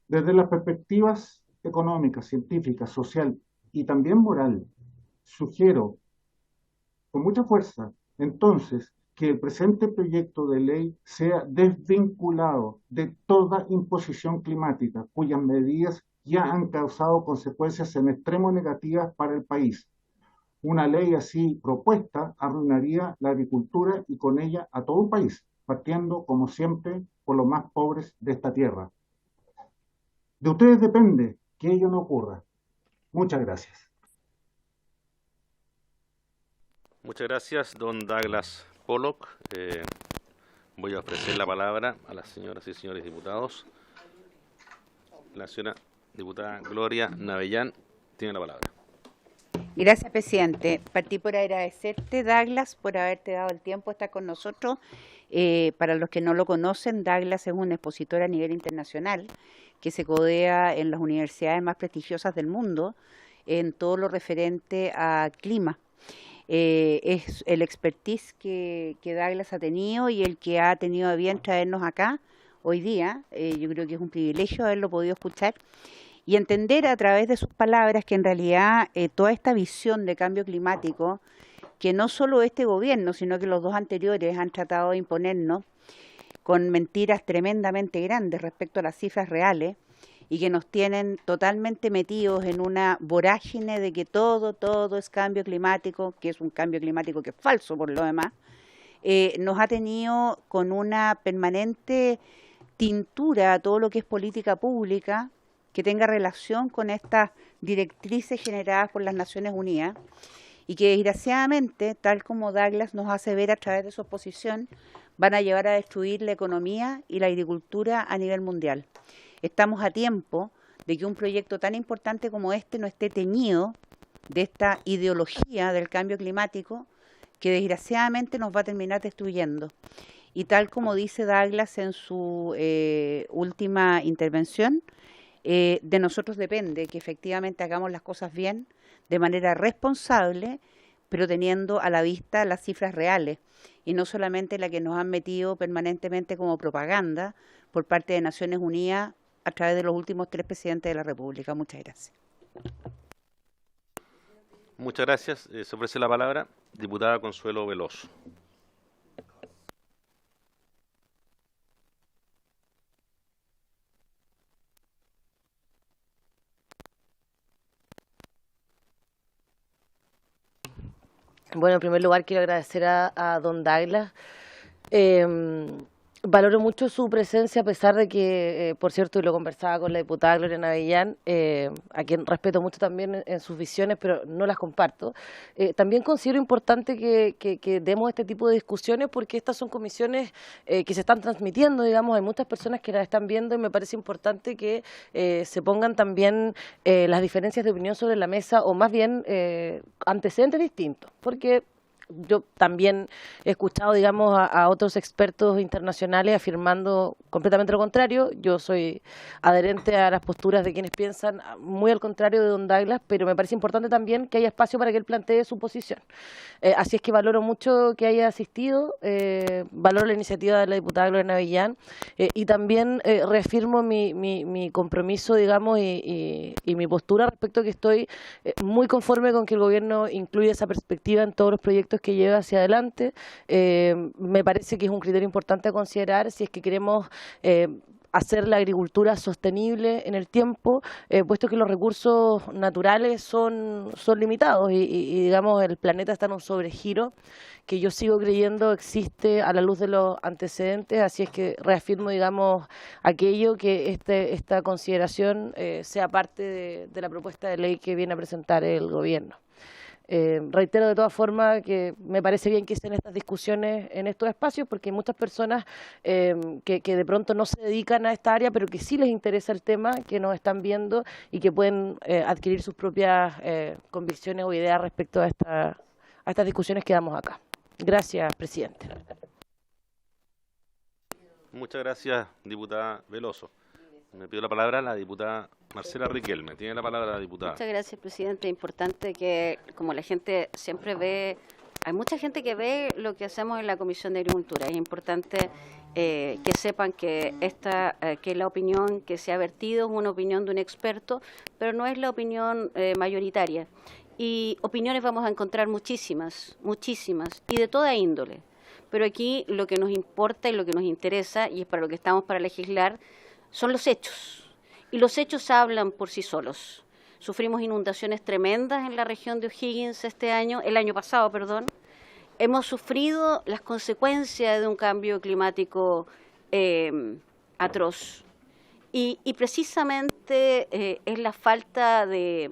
Desde las perspectivas económicas, científicas, social y también moral, sugiero con mucha fuerza, entonces, que el presente proyecto de ley sea desvinculado de toda imposición climática, cuyas medidas ya han causado consecuencias en extremo negativas para el país. Una ley así propuesta arruinaría la agricultura y con ella a todo un país, partiendo, como siempre, por los más pobres de esta tierra. De ustedes depende que ello no ocurra. Muchas gracias. Muchas gracias, don Douglas Pollock. Voy a ofrecer la palabra a las señoras y señores diputados. La señora diputada Gloria Navellán tiene la palabra. Gracias, presidente. Partí por agradecerte, Douglas, por haberte dado el tiempo de estar con nosotros. Para los que no lo conocen, Douglas es un expositor a nivel internacional que se codea en las universidades más prestigiosas del mundo en todo lo referente a clima. Es el expertise que Douglas ha tenido y el que ha tenido a bien traernos acá hoy día. Yo creo que es un privilegio haberlo podido escuchar y entender a través de sus palabras que en realidad toda esta visión de cambio climático, que no solo este gobierno, sino que los dos anteriores han tratado de imponernos con mentiras tremendamente grandes respecto a las cifras reales, y que nos tienen totalmente metidos en una vorágine de que todo es cambio climático, que es un cambio climático que es falso por lo demás, nos ha tenido con una permanente tintura a todo lo que es política pública que tenga relación con estas directrices generadas por las Naciones Unidas, y que desgraciadamente, tal como Douglas nos hace ver a través de su exposición, van a llevar a destruir la economía y la agricultura a nivel mundial. Estamos a tiempo de que un proyecto tan importante como este no esté teñido de esta ideología del cambio climático que desgraciadamente nos va a terminar destruyendo. Y tal como dice Douglas en su última intervención, de nosotros depende que efectivamente hagamos las cosas bien, de manera responsable, pero teniendo a la vista las cifras reales y no solamente la que nos han metido permanentemente como propaganda por parte de Naciones Unidas a través de los últimos 3 presidentes de la República. Muchas gracias. Muchas gracias. Se ofrece la palabra diputada Consuelo Veloso. Bueno, en primer lugar quiero agradecer a don Douglas. Valoro mucho su presencia a pesar de que, por cierto, y lo conversaba con la diputada Gloria Navellán, a quien respeto mucho también en sus visiones, pero no las comparto. También considero importante que demos este tipo de discusiones porque estas son comisiones que se están transmitiendo, digamos, hay muchas personas que las están viendo y me parece importante que se pongan también las diferencias de opinión sobre la mesa o más bien antecedentes distintos, porque yo también he escuchado, digamos, a otros expertos internacionales afirmando completamente lo contrario. Yo soy adherente a las posturas de quienes piensan muy al contrario de don Douglas, pero me parece importante también que haya espacio para que él plantee su posición. Así es que valoro mucho que haya asistido, valoro la iniciativa de la diputada Gloria Navellán y también reafirmo mi compromiso, digamos, y mi postura respecto a que estoy muy conforme con que el gobierno incluya esa perspectiva en todos los proyectos que lleva hacia adelante. Me parece que es un criterio importante a considerar si es que queremos hacer la agricultura sostenible en el tiempo, puesto que los recursos naturales son limitados y digamos el planeta está en un sobregiro que yo sigo creyendo existe a la luz de los antecedentes, así es que reafirmo, digamos, aquello que esta consideración sea parte de la propuesta de ley que viene a presentar el gobierno. Reitero de todas formas que me parece bien que estén estas discusiones en estos espacios porque hay muchas personas que de pronto no se dedican a esta área pero que sí les interesa el tema, que nos están viendo y que pueden adquirir sus propias convicciones o ideas respecto a estas discusiones que damos acá. Gracias, presidente. Muchas gracias, diputada Veloso. Me pido la palabra la diputada Marcela Riquelme. Tiene la palabra la diputada. Muchas gracias, presidente. Importante que, como la gente siempre ve, hay mucha gente que ve lo que hacemos en la Comisión de Agricultura. Es importante que sepan que que la opinión que se ha vertido es una opinión de un experto, pero no es la opinión mayoritaria. Y opiniones vamos a encontrar muchísimas, y de toda índole. Pero aquí lo que nos importa y lo que nos interesa, y es para lo que estamos para legislar, son los hechos. Y los hechos hablan por sí solos. Sufrimos inundaciones tremendas en la región de O'Higgins el año pasado. Hemos sufrido las consecuencias de un cambio climático atroz. Y precisamente es la falta de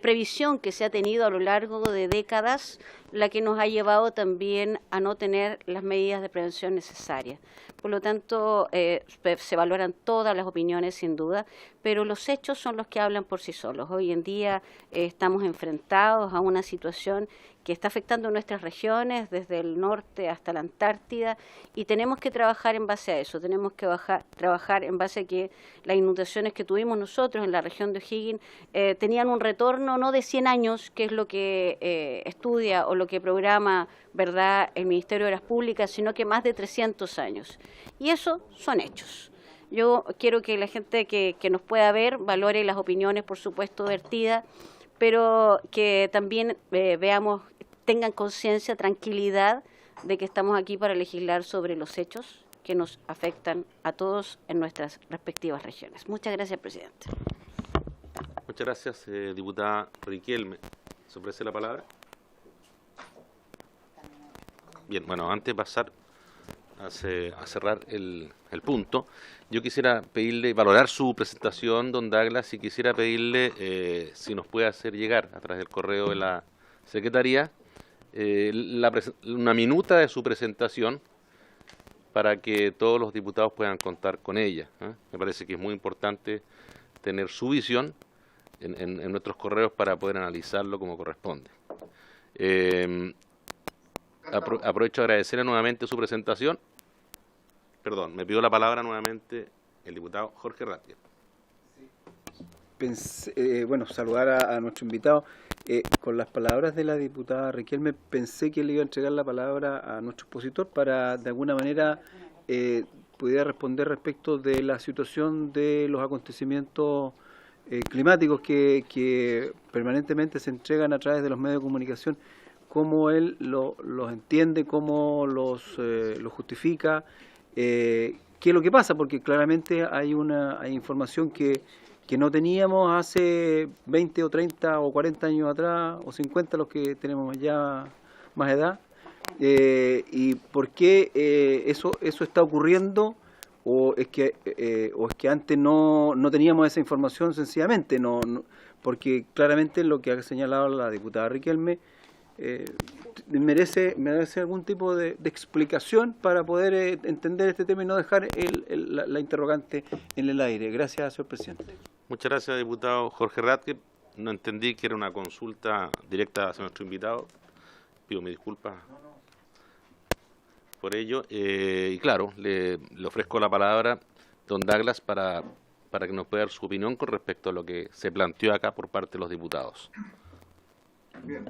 previsión que se ha tenido a lo largo de décadas la que nos ha llevado también a no tener las medidas de prevención necesarias. Por lo tanto, se valoran todas las opiniones sin duda, pero los hechos son los que hablan por sí solos. Hoy en día estamos enfrentados a una situación que está afectando nuestras regiones, desde el norte hasta la Antártida, y tenemos que trabajar en base a eso, tenemos que trabajar en base a que las inundaciones que tuvimos nosotros en la región de O'Higgins tenían un retorno no de 100 años, que es lo que estudia o lo que programa, ¿verdad?, el Ministerio de Obras Públicas, sino que más de 300 años. Y eso son hechos. Yo quiero que la gente que nos pueda ver valore las opiniones, por supuesto, vertidas, pero que también tengan conciencia, tranquilidad de que estamos aquí para legislar sobre los hechos que nos afectan a todos en nuestras respectivas regiones. Muchas gracias, presidente. Muchas gracias, diputada Riquelme. ¿Se ofrece la palabra? Bien, bueno, antes de pasar a cerrar el punto, yo quisiera pedirle, valorar su presentación, don Douglas, y quisiera pedirle si nos puede hacer llegar a través del correo de la Secretaría una minuta de su presentación para que todos los diputados puedan contar con ella. Me parece que es muy importante tener su visión en nuestros correos para poder analizarlo como corresponde. Aprovecho a agradecerle nuevamente su presentación. Perdón, me pidió la palabra nuevamente el diputado Jorge Ratke. Bueno, saludar a nuestro invitado. Con las palabras de la diputada Riquelme, pensé que le iba a entregar la palabra a nuestro expositor para, de alguna manera, pudiera responder respecto de la situación de los acontecimientos climáticos que permanentemente se entregan a través de los medios de comunicación, cómo él los entiende, cómo los justifica, qué es lo que pasa, porque claramente hay información que no teníamos hace 20 o 30 o 40 años atrás, o 50 los que tenemos ya más edad, y por qué eso está ocurriendo, o es que antes no teníamos esa información sencillamente, porque claramente lo que ha señalado la diputada Riquelme merece algún tipo de explicación para poder entender este tema y no dejar la interrogante en el aire. Gracias, señor presidente. Muchas gracias, diputado Jorge Ratke. No entendí que era una consulta directa hacia nuestro invitado. Pido mis disculpas por ello. Y claro, le ofrezco la palabra, don Douglas, para que nos pueda dar su opinión con respecto a lo que se planteó acá por parte de los diputados. Bien,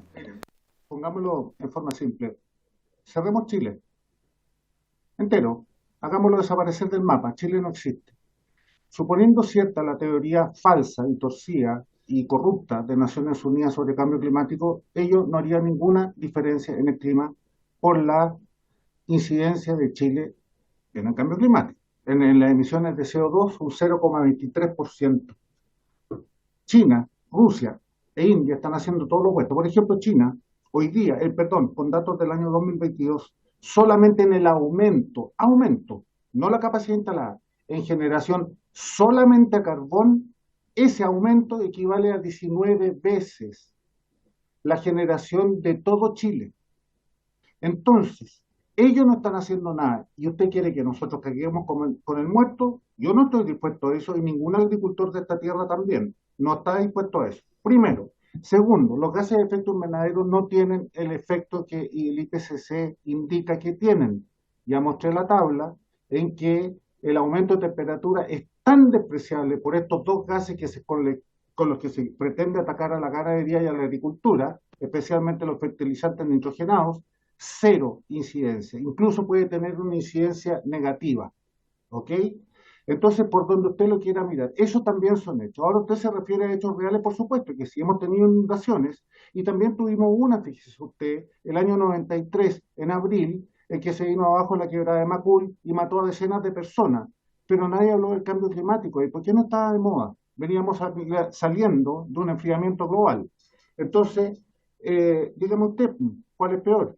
pongámoslo en forma simple. Cerremos Chile entero. Hagámoslo desaparecer del mapa. Chile no existe. Suponiendo cierta la teoría falsa y torcida y corrupta de Naciones Unidas sobre cambio climático, ello no haría ninguna diferencia en el clima por la incidencia de Chile en el cambio climático. En las emisiones de CO2, un 0,23%. China, Rusia e India están haciendo todo lo opuesto. Por ejemplo, China, hoy día, con datos del año 2022, solamente en el aumento, no la capacidad instalada, en generación solamente a carbón, ese aumento equivale a 19 veces la generación de todo Chile. Entonces, ellos no están haciendo nada y usted quiere que nosotros carguemos con el muerto. Yo no estoy dispuesto a eso y ningún agricultor de esta tierra también no está dispuesto a eso. Primero. Segundo, los gases de efecto invernadero no tienen el efecto que el IPCC indica que tienen. Ya mostré la tabla en que el aumento de temperatura es tan despreciable por estos dos gases con los que se pretende atacar a la ganadería y a la agricultura, especialmente los fertilizantes nitrogenados, cero incidencia. Incluso puede tener una incidencia negativa. ¿Ok? Entonces, por donde usted lo quiera mirar, eso también son hechos. Ahora usted se refiere a hechos reales, por supuesto, que sí hemos tenido inundaciones y también tuvimos una, fíjese usted, el año 93, en abril, en que se vino abajo la quebrada de Macul y mató a decenas de personas. Pero nadie habló del cambio climático. ¿Y por qué no estaba de moda? Veníamos saliendo de un enfriamiento global. Entonces, dígame usted, ¿cuál es peor?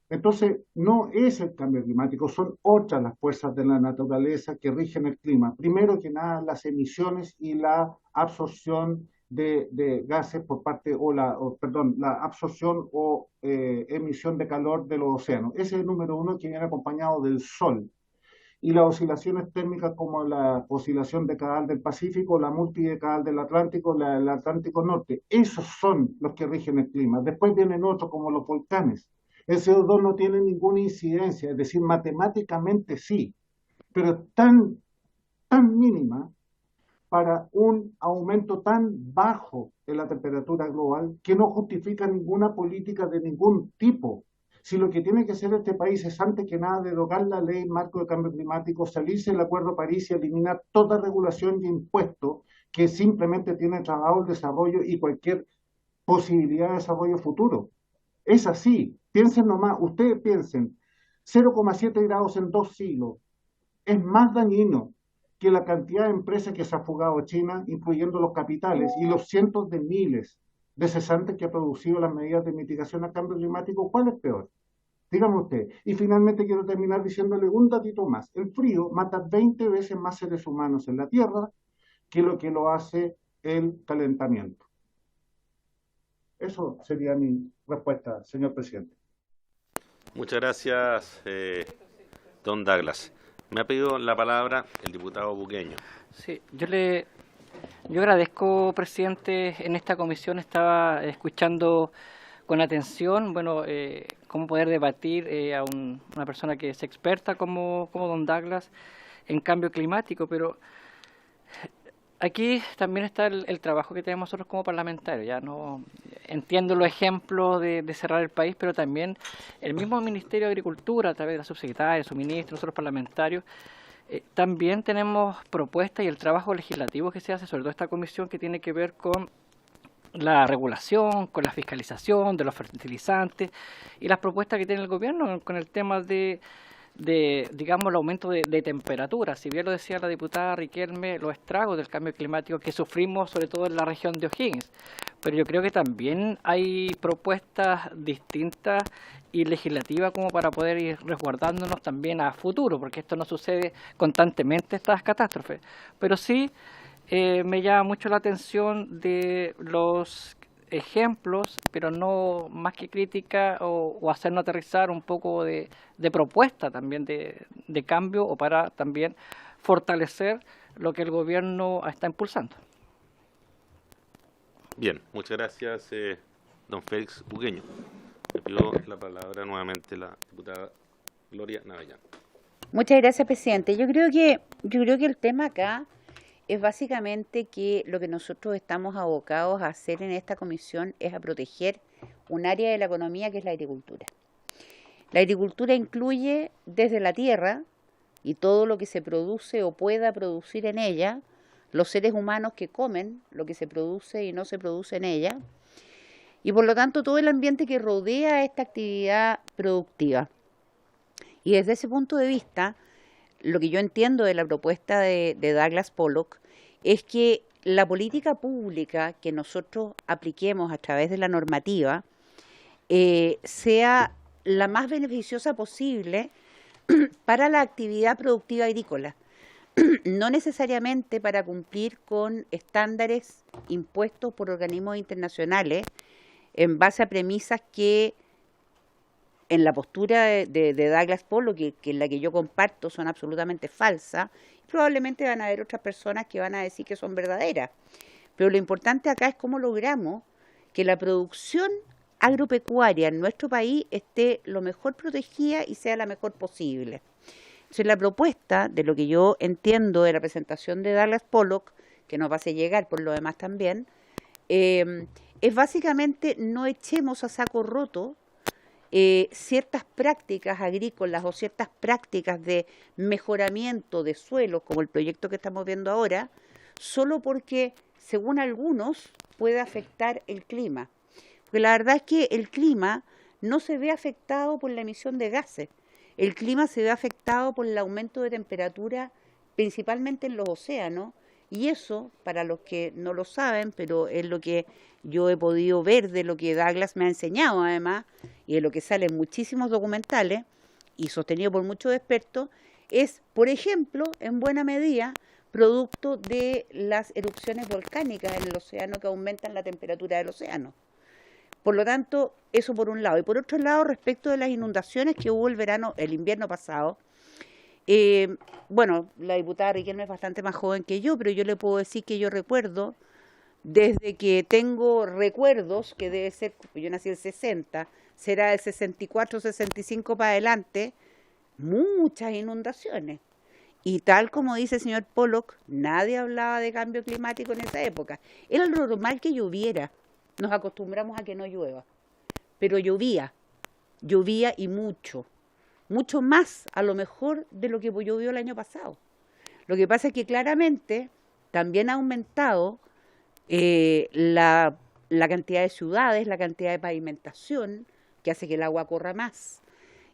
Entonces, no es el cambio climático, son otras las fuerzas de la naturaleza que rigen el clima. Primero que nada, las emisiones y la absorción de gases por parte, la absorción o emisión de calor de los océanos. Ese es el número uno, que viene acompañado del sol. Y las oscilaciones térmicas como la oscilación decadal del Pacífico, la multidecadal del Atlántico, el Atlántico Norte. Esos son los que rigen el clima. Después vienen otros como los volcanes. El CO2 no tiene ninguna incidencia, es decir, matemáticamente sí, pero es tan mínima para un aumento tan bajo de la temperatura global que no justifica ninguna política de ningún tipo. Si lo que tiene que hacer este país es, antes que nada, derogar la ley marco de cambio climático, salirse del Acuerdo de París y eliminar toda regulación y impuesto que simplemente tiene trabado el desarrollo y cualquier posibilidad de desarrollo futuro. Es así. Piensen nomás, ustedes piensen, 0,7 grados en 2 siglos es más dañino que la cantidad de empresas que se ha fugado a China, incluyendo los capitales y los cientos de miles de cesantes que ha producido las medidas de mitigación al cambio climático. ¿Cuál es peor? Dígame usted. Y finalmente quiero terminar diciéndole un datito más. El frío mata 20 veces más seres humanos en la Tierra que lo hace el calentamiento. Eso sería mi respuesta, señor presidente. Muchas gracias, don Douglas. Me ha pedido la palabra el diputado Buqueño. Sí, yo le Yo agradezco, presidente, en esta comisión estaba escuchando con atención, bueno, cómo poder debatir a una persona que es experta como don Douglas en cambio climático, pero aquí también está el trabajo que tenemos nosotros como parlamentarios. Ya no entiendo los ejemplos de cerrar el país, pero también el mismo Ministerio de Agricultura, a través de la subsecretaria, su ministro, nosotros parlamentarios, también tenemos propuestas y el trabajo legislativo que se hace, sobre todo esta comisión que tiene que ver con la regulación, con la fiscalización de los fertilizantes y las propuestas que tiene el gobierno con el tema de digamos, el aumento de temperatura. Si bien lo decía la diputada Riquelme, los estragos del cambio climático que sufrimos, sobre todo en la región de O'Higgins. Pero yo creo que también hay propuestas distintas y legislativas como para poder ir resguardándonos también a futuro, porque esto no sucede constantemente, estas catástrofes. Pero sí me llama mucho la atención de los ejemplos, pero no más que crítica o hacernos aterrizar un poco de propuesta también de cambio o para también fortalecer lo que el gobierno está impulsando. Bien, muchas gracias, don Félix Bugueño. Le pido la palabra nuevamente la diputada Gloria Navellán. Muchas gracias, presidente. Yo creo que el tema acá es básicamente que lo que nosotros estamos abocados a hacer en esta comisión es a proteger un área de la economía que es la agricultura. La agricultura incluye desde la tierra y todo lo que se produce o pueda producir en ella, los seres humanos que comen lo que se produce y no se produce en ella, y por lo tanto todo el ambiente que rodea esta actividad productiva. Y desde ese punto de vista, lo que yo entiendo de la propuesta de Douglas Pollock es que la política pública que nosotros apliquemos a través de la normativa sea la más beneficiosa posible para la actividad productiva agrícola, no necesariamente para cumplir con estándares impuestos por organismos internacionales en base a premisas que en la postura de Douglas Pollock, que es la que yo comparto, son absolutamente falsas. Probablemente van a haber otras personas que van a decir que son verdaderas. Pero lo importante acá es cómo logramos que la producción agropecuaria en nuestro país esté lo mejor protegida y sea la mejor posible. Entonces, la propuesta, de lo que yo entiendo de la presentación de Douglas Pollock, que nos va a hacer llegar por lo demás también, es básicamente no echemos a saco roto ciertas prácticas agrícolas o ciertas prácticas de mejoramiento de suelos, como el proyecto que estamos viendo ahora, solo porque, según algunos, puede afectar el clima. Porque la verdad es que el clima no se ve afectado por la emisión de gases. El clima se ve afectado por el aumento de temperatura, principalmente en los océanos, y eso, para los que no lo saben, pero es lo que yo he podido ver de lo que Douglas me ha enseñado además, y de lo que sale en muchísimos documentales, y sostenido por muchos expertos, es, por ejemplo, en buena medida, producto de las erupciones volcánicas en el océano que aumentan la temperatura del océano. Por lo tanto, eso por un lado. Y por otro lado, respecto de las inundaciones que hubo el invierno pasado, bueno, la diputada Riquelme es bastante más joven que yo, pero yo le puedo decir que yo recuerdo, desde que tengo recuerdos, que debe ser, yo nací en el 60, será del 64, 65 para adelante, muchas inundaciones. Y tal como dice el señor Pollock, nadie hablaba de cambio climático en esa época. Era lo normal que lloviera. Nos acostumbramos a que no llueva. Pero llovía y mucho. Mucho más a lo mejor de lo que llovió el año pasado. Lo que pasa es que claramente también ha aumentado la cantidad de ciudades, la cantidad de pavimentación, que hace que el agua corra más.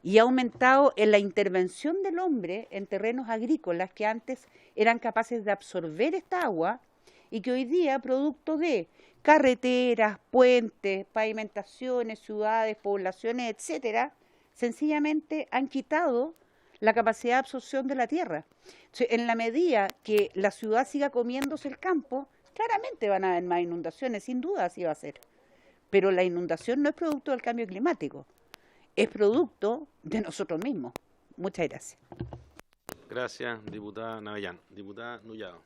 Y ha aumentado en la intervención del hombre en terrenos agrícolas que antes eran capaces de absorber esta agua y que hoy día, producto de carreteras, puentes, pavimentaciones, ciudades, poblaciones, etcétera, sencillamente han quitado la capacidad de absorción de la tierra. Entonces, en la medida que la ciudad siga comiéndose el campo, claramente van a haber más inundaciones, sin duda así va a ser. Pero la inundación no es producto del cambio climático, es producto de nosotros mismos. Muchas gracias. Gracias, diputada Navellán. Diputada Nullado.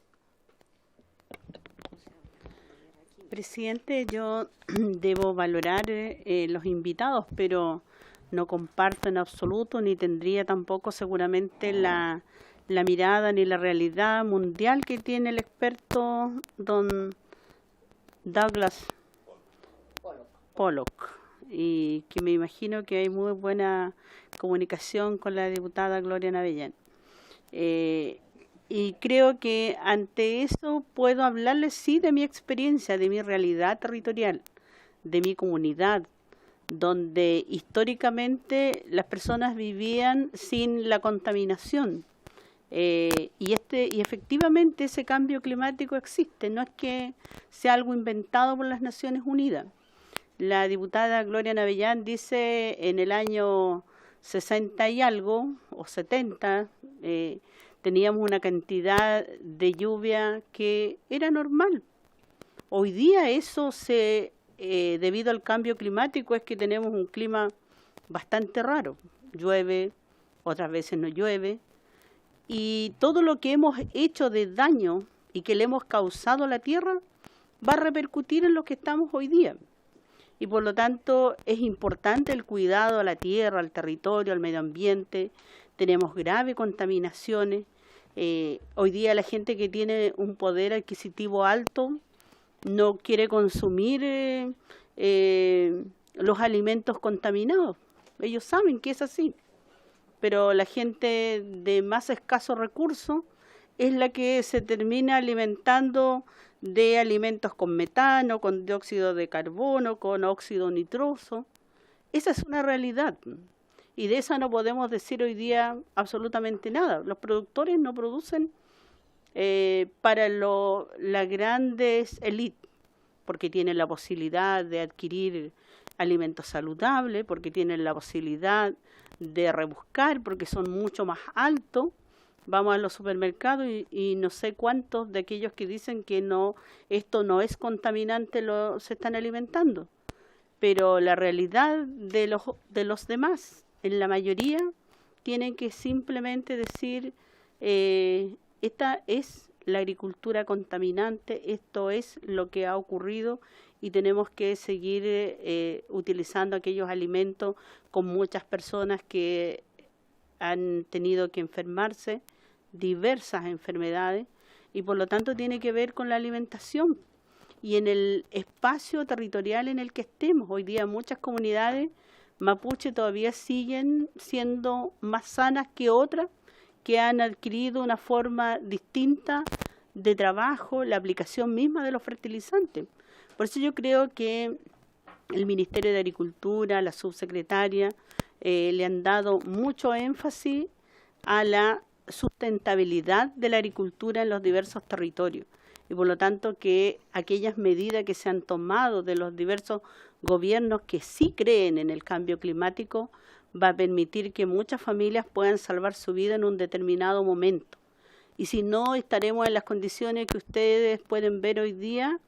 Presidente, yo debo valorar los invitados, pero no comparto en absoluto, ni tendría tampoco seguramente la mirada ni la realidad mundial que tiene el experto don Douglas Pollock, y que me imagino que hay muy buena comunicación con la diputada Gloria Navellán. Y creo que ante eso puedo hablarles sí de mi experiencia, de mi realidad territorial, de mi comunidad, donde históricamente las personas vivían sin la contaminación. Y efectivamente ese cambio climático existe, no es que sea algo inventado por las Naciones Unidas. La diputada Gloria Navellán dice en el año 60 y algo, o 70, teníamos una cantidad de lluvia que era normal. Hoy día eso debido al cambio climático es que tenemos un clima bastante raro. Llueve, otras veces no llueve. Y todo lo que hemos hecho de daño y que le hemos causado a la tierra va a repercutir en lo que estamos hoy día. Y por lo tanto es importante el cuidado a la tierra, al territorio, al medio ambiente. Tenemos graves contaminaciones. Hoy día la gente que tiene un poder adquisitivo alto no quiere consumir los alimentos contaminados. Ellos saben que es así. Pero la gente de más escasos recursos es la que se termina alimentando de alimentos con metano, con dióxido de carbono, con óxido nitroso. Esa es una realidad y de esa no podemos decir hoy día absolutamente nada. Los productores no producen para las grandes élites, porque tienen la posibilidad de adquirir alimentos saludables, porque tienen la posibilidad de rebuscar, porque son mucho más altos. Vamos a los supermercados y no sé cuántos de aquellos que dicen que no, esto no es contaminante se están alimentando. Pero la realidad de los demás, en la mayoría, tienen que simplemente decir, esta es la agricultura contaminante, esto es lo que ha ocurrido y tenemos que seguir utilizando aquellos alimentos con muchas personas que han tenido que enfermarse, diversas enfermedades, y por lo tanto tiene que ver con la alimentación y en el espacio territorial en el que estemos. Hoy día muchas comunidades mapuche todavía siguen siendo más sanas que otras que han adquirido una forma distinta de trabajo, la aplicación misma de los fertilizantes. Por eso yo creo que el Ministerio de Agricultura, la subsecretaria, le han dado mucho énfasis a la sustentabilidad de la agricultura en los diversos territorios y por lo tanto que aquellas medidas que se han tomado de los diversos gobiernos que sí creen en el cambio climático va a permitir que muchas familias puedan salvar su vida en un determinado momento. Y si no, estaremos en las condiciones que ustedes pueden ver hoy día,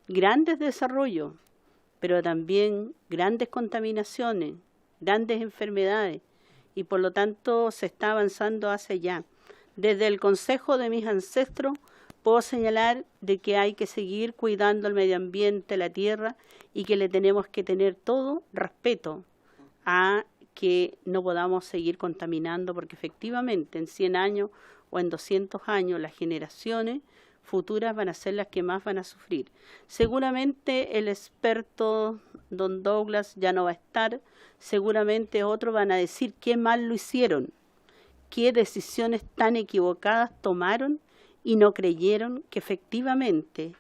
grandes desarrollos, pero también grandes contaminaciones, grandes enfermedades, y por lo tanto se está avanzando hacia allá. Desde el consejo de mis ancestros puedo señalar de que hay que seguir cuidando el medio ambiente, la tierra, y que le tenemos que tener todo respeto a que no podamos seguir contaminando, porque efectivamente en 100 años o en 200 años las generaciones futuras van a ser las que más van a sufrir. Seguramente el experto don Douglas ya no va a estar, seguramente otros van a decir qué mal lo hicieron, qué decisiones tan equivocadas tomaron y no creyeron que efectivamente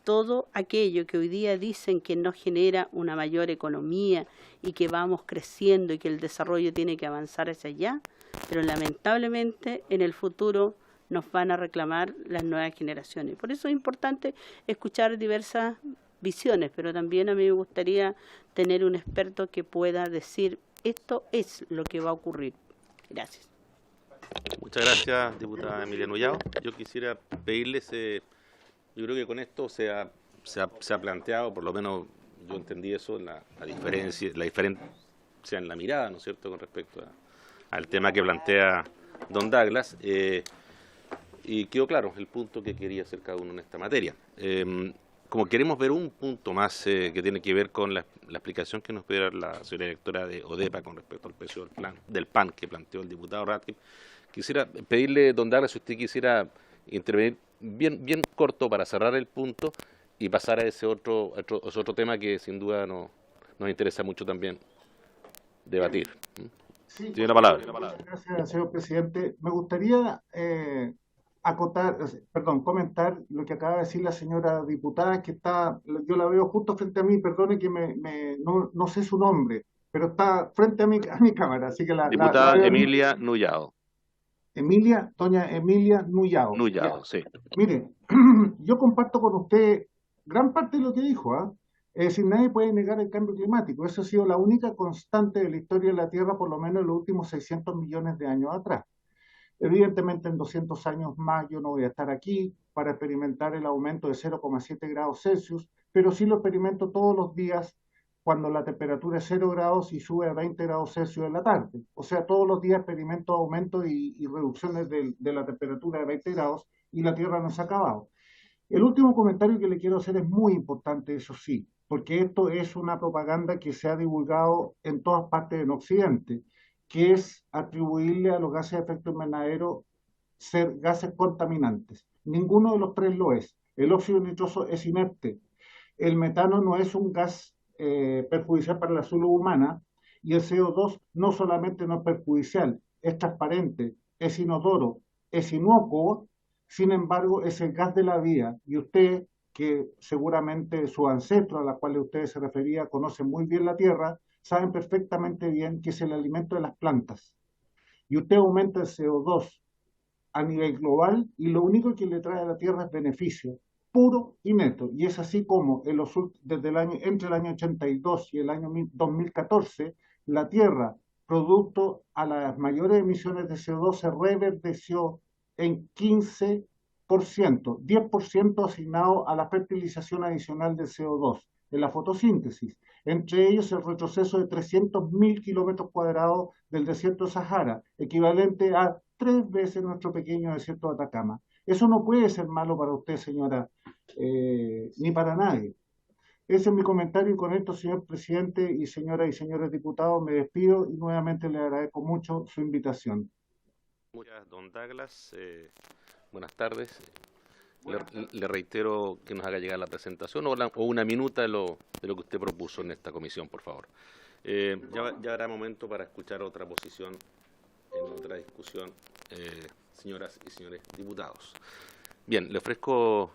todo aquello que hoy día dicen que nos genera una mayor economía y que vamos creciendo y que el desarrollo tiene que avanzar hacia allá, pero lamentablemente en el futuro nos van a reclamar las nuevas generaciones. Por eso es importante escuchar diversas visiones, pero también a mí me gustaría tener un experto que pueda decir esto es lo que va a ocurrir. Gracias. Muchas gracias, diputada Emilia Nullao. Yo quisiera pedirles, yo creo que con esto se ha planteado, por lo menos yo entendí eso, la diferencia en la mirada, ¿no es cierto?, con respecto al tema que plantea don Douglas, y quedó claro el punto que quería hacer cada uno en esta materia. como queremos ver un punto más que tiene que ver con la explicación que nos puede dar la señora directora de ODEPA con respecto al precio del PAN que planteó el diputado Ratcliffe, quisiera pedirle, don Douglas, si usted quisiera intervenir bien corto para cerrar el punto y pasar a ese otro tema que sin duda nos interesa mucho también debatir. Sí, Tiene la palabra. gracias, señor presidente. Me gustaría comentar lo que acaba de decir la señora diputada, que yo la veo justo frente a mí, perdone que no sé su nombre, pero está frente a mi cámara, así que la Diputada veo. Emilia Nullao. Doña Emilia Nullao. Nullao, sí. Mire, yo comparto con usted gran parte de lo que dijo, ¿ah? Es decir, nadie puede negar el cambio climático. Eso ha sido la única constante de la historia de la Tierra, por lo menos en los últimos 600 millones de años atrás. Evidentemente, en 200 años más yo no voy a estar aquí para experimentar el aumento de 0,7 grados Celsius, pero sí lo experimento todos los días cuando la temperatura es 0 grados y sube a 20 grados Celsius en la tarde. O sea, todos los días experimento aumentos y reducciones de la temperatura de 20 grados y la Tierra no se ha acabado. El último comentario que le quiero hacer es muy importante, eso sí, porque esto es una propaganda que se ha divulgado en todas partes en Occidente, que es atribuirle a los gases de efecto invernadero ser gases contaminantes. Ninguno de los tres lo es. El óxido nitroso es inerte. El metano no es un gas perjudicial para la salud humana, y el CO2 no solamente no es perjudicial, es transparente, es inodoro, es inocuo. Sin embargo, es el gas de la vida, y usted, que seguramente sus ancestros a los cuales usted se refería conocen muy bien la tierra, saben perfectamente bien que es el alimento de las plantas. Y usted aumenta el CO2 a nivel global y lo único que le trae a la tierra es beneficio, puro y neto. Y es así como entre el año 82 y el año 2014, la tierra, producto a las mayores emisiones de CO2, se reverdeció en 15%, 10% asignado a la fertilización adicional del CO2, en la fotosíntesis. Entre ellos el retroceso de 300.000 kilómetros cuadrados del desierto de Sahara, equivalente a 3 veces nuestro pequeño desierto de Atacama. Eso no puede ser malo para usted, señora, ni para nadie. Ese es mi comentario, y con esto, señor presidente y señoras y señores diputados, me despido y nuevamente le agradezco mucho su invitación. Muchas, don Douglas. Buenas tardes. Le reitero que nos haga llegar la presentación o una minuta de lo que usted propuso en esta comisión, por favor. Ya habrá momento para escuchar otra posición en otra discusión, señoras y señores diputados. Bien, le ofrezco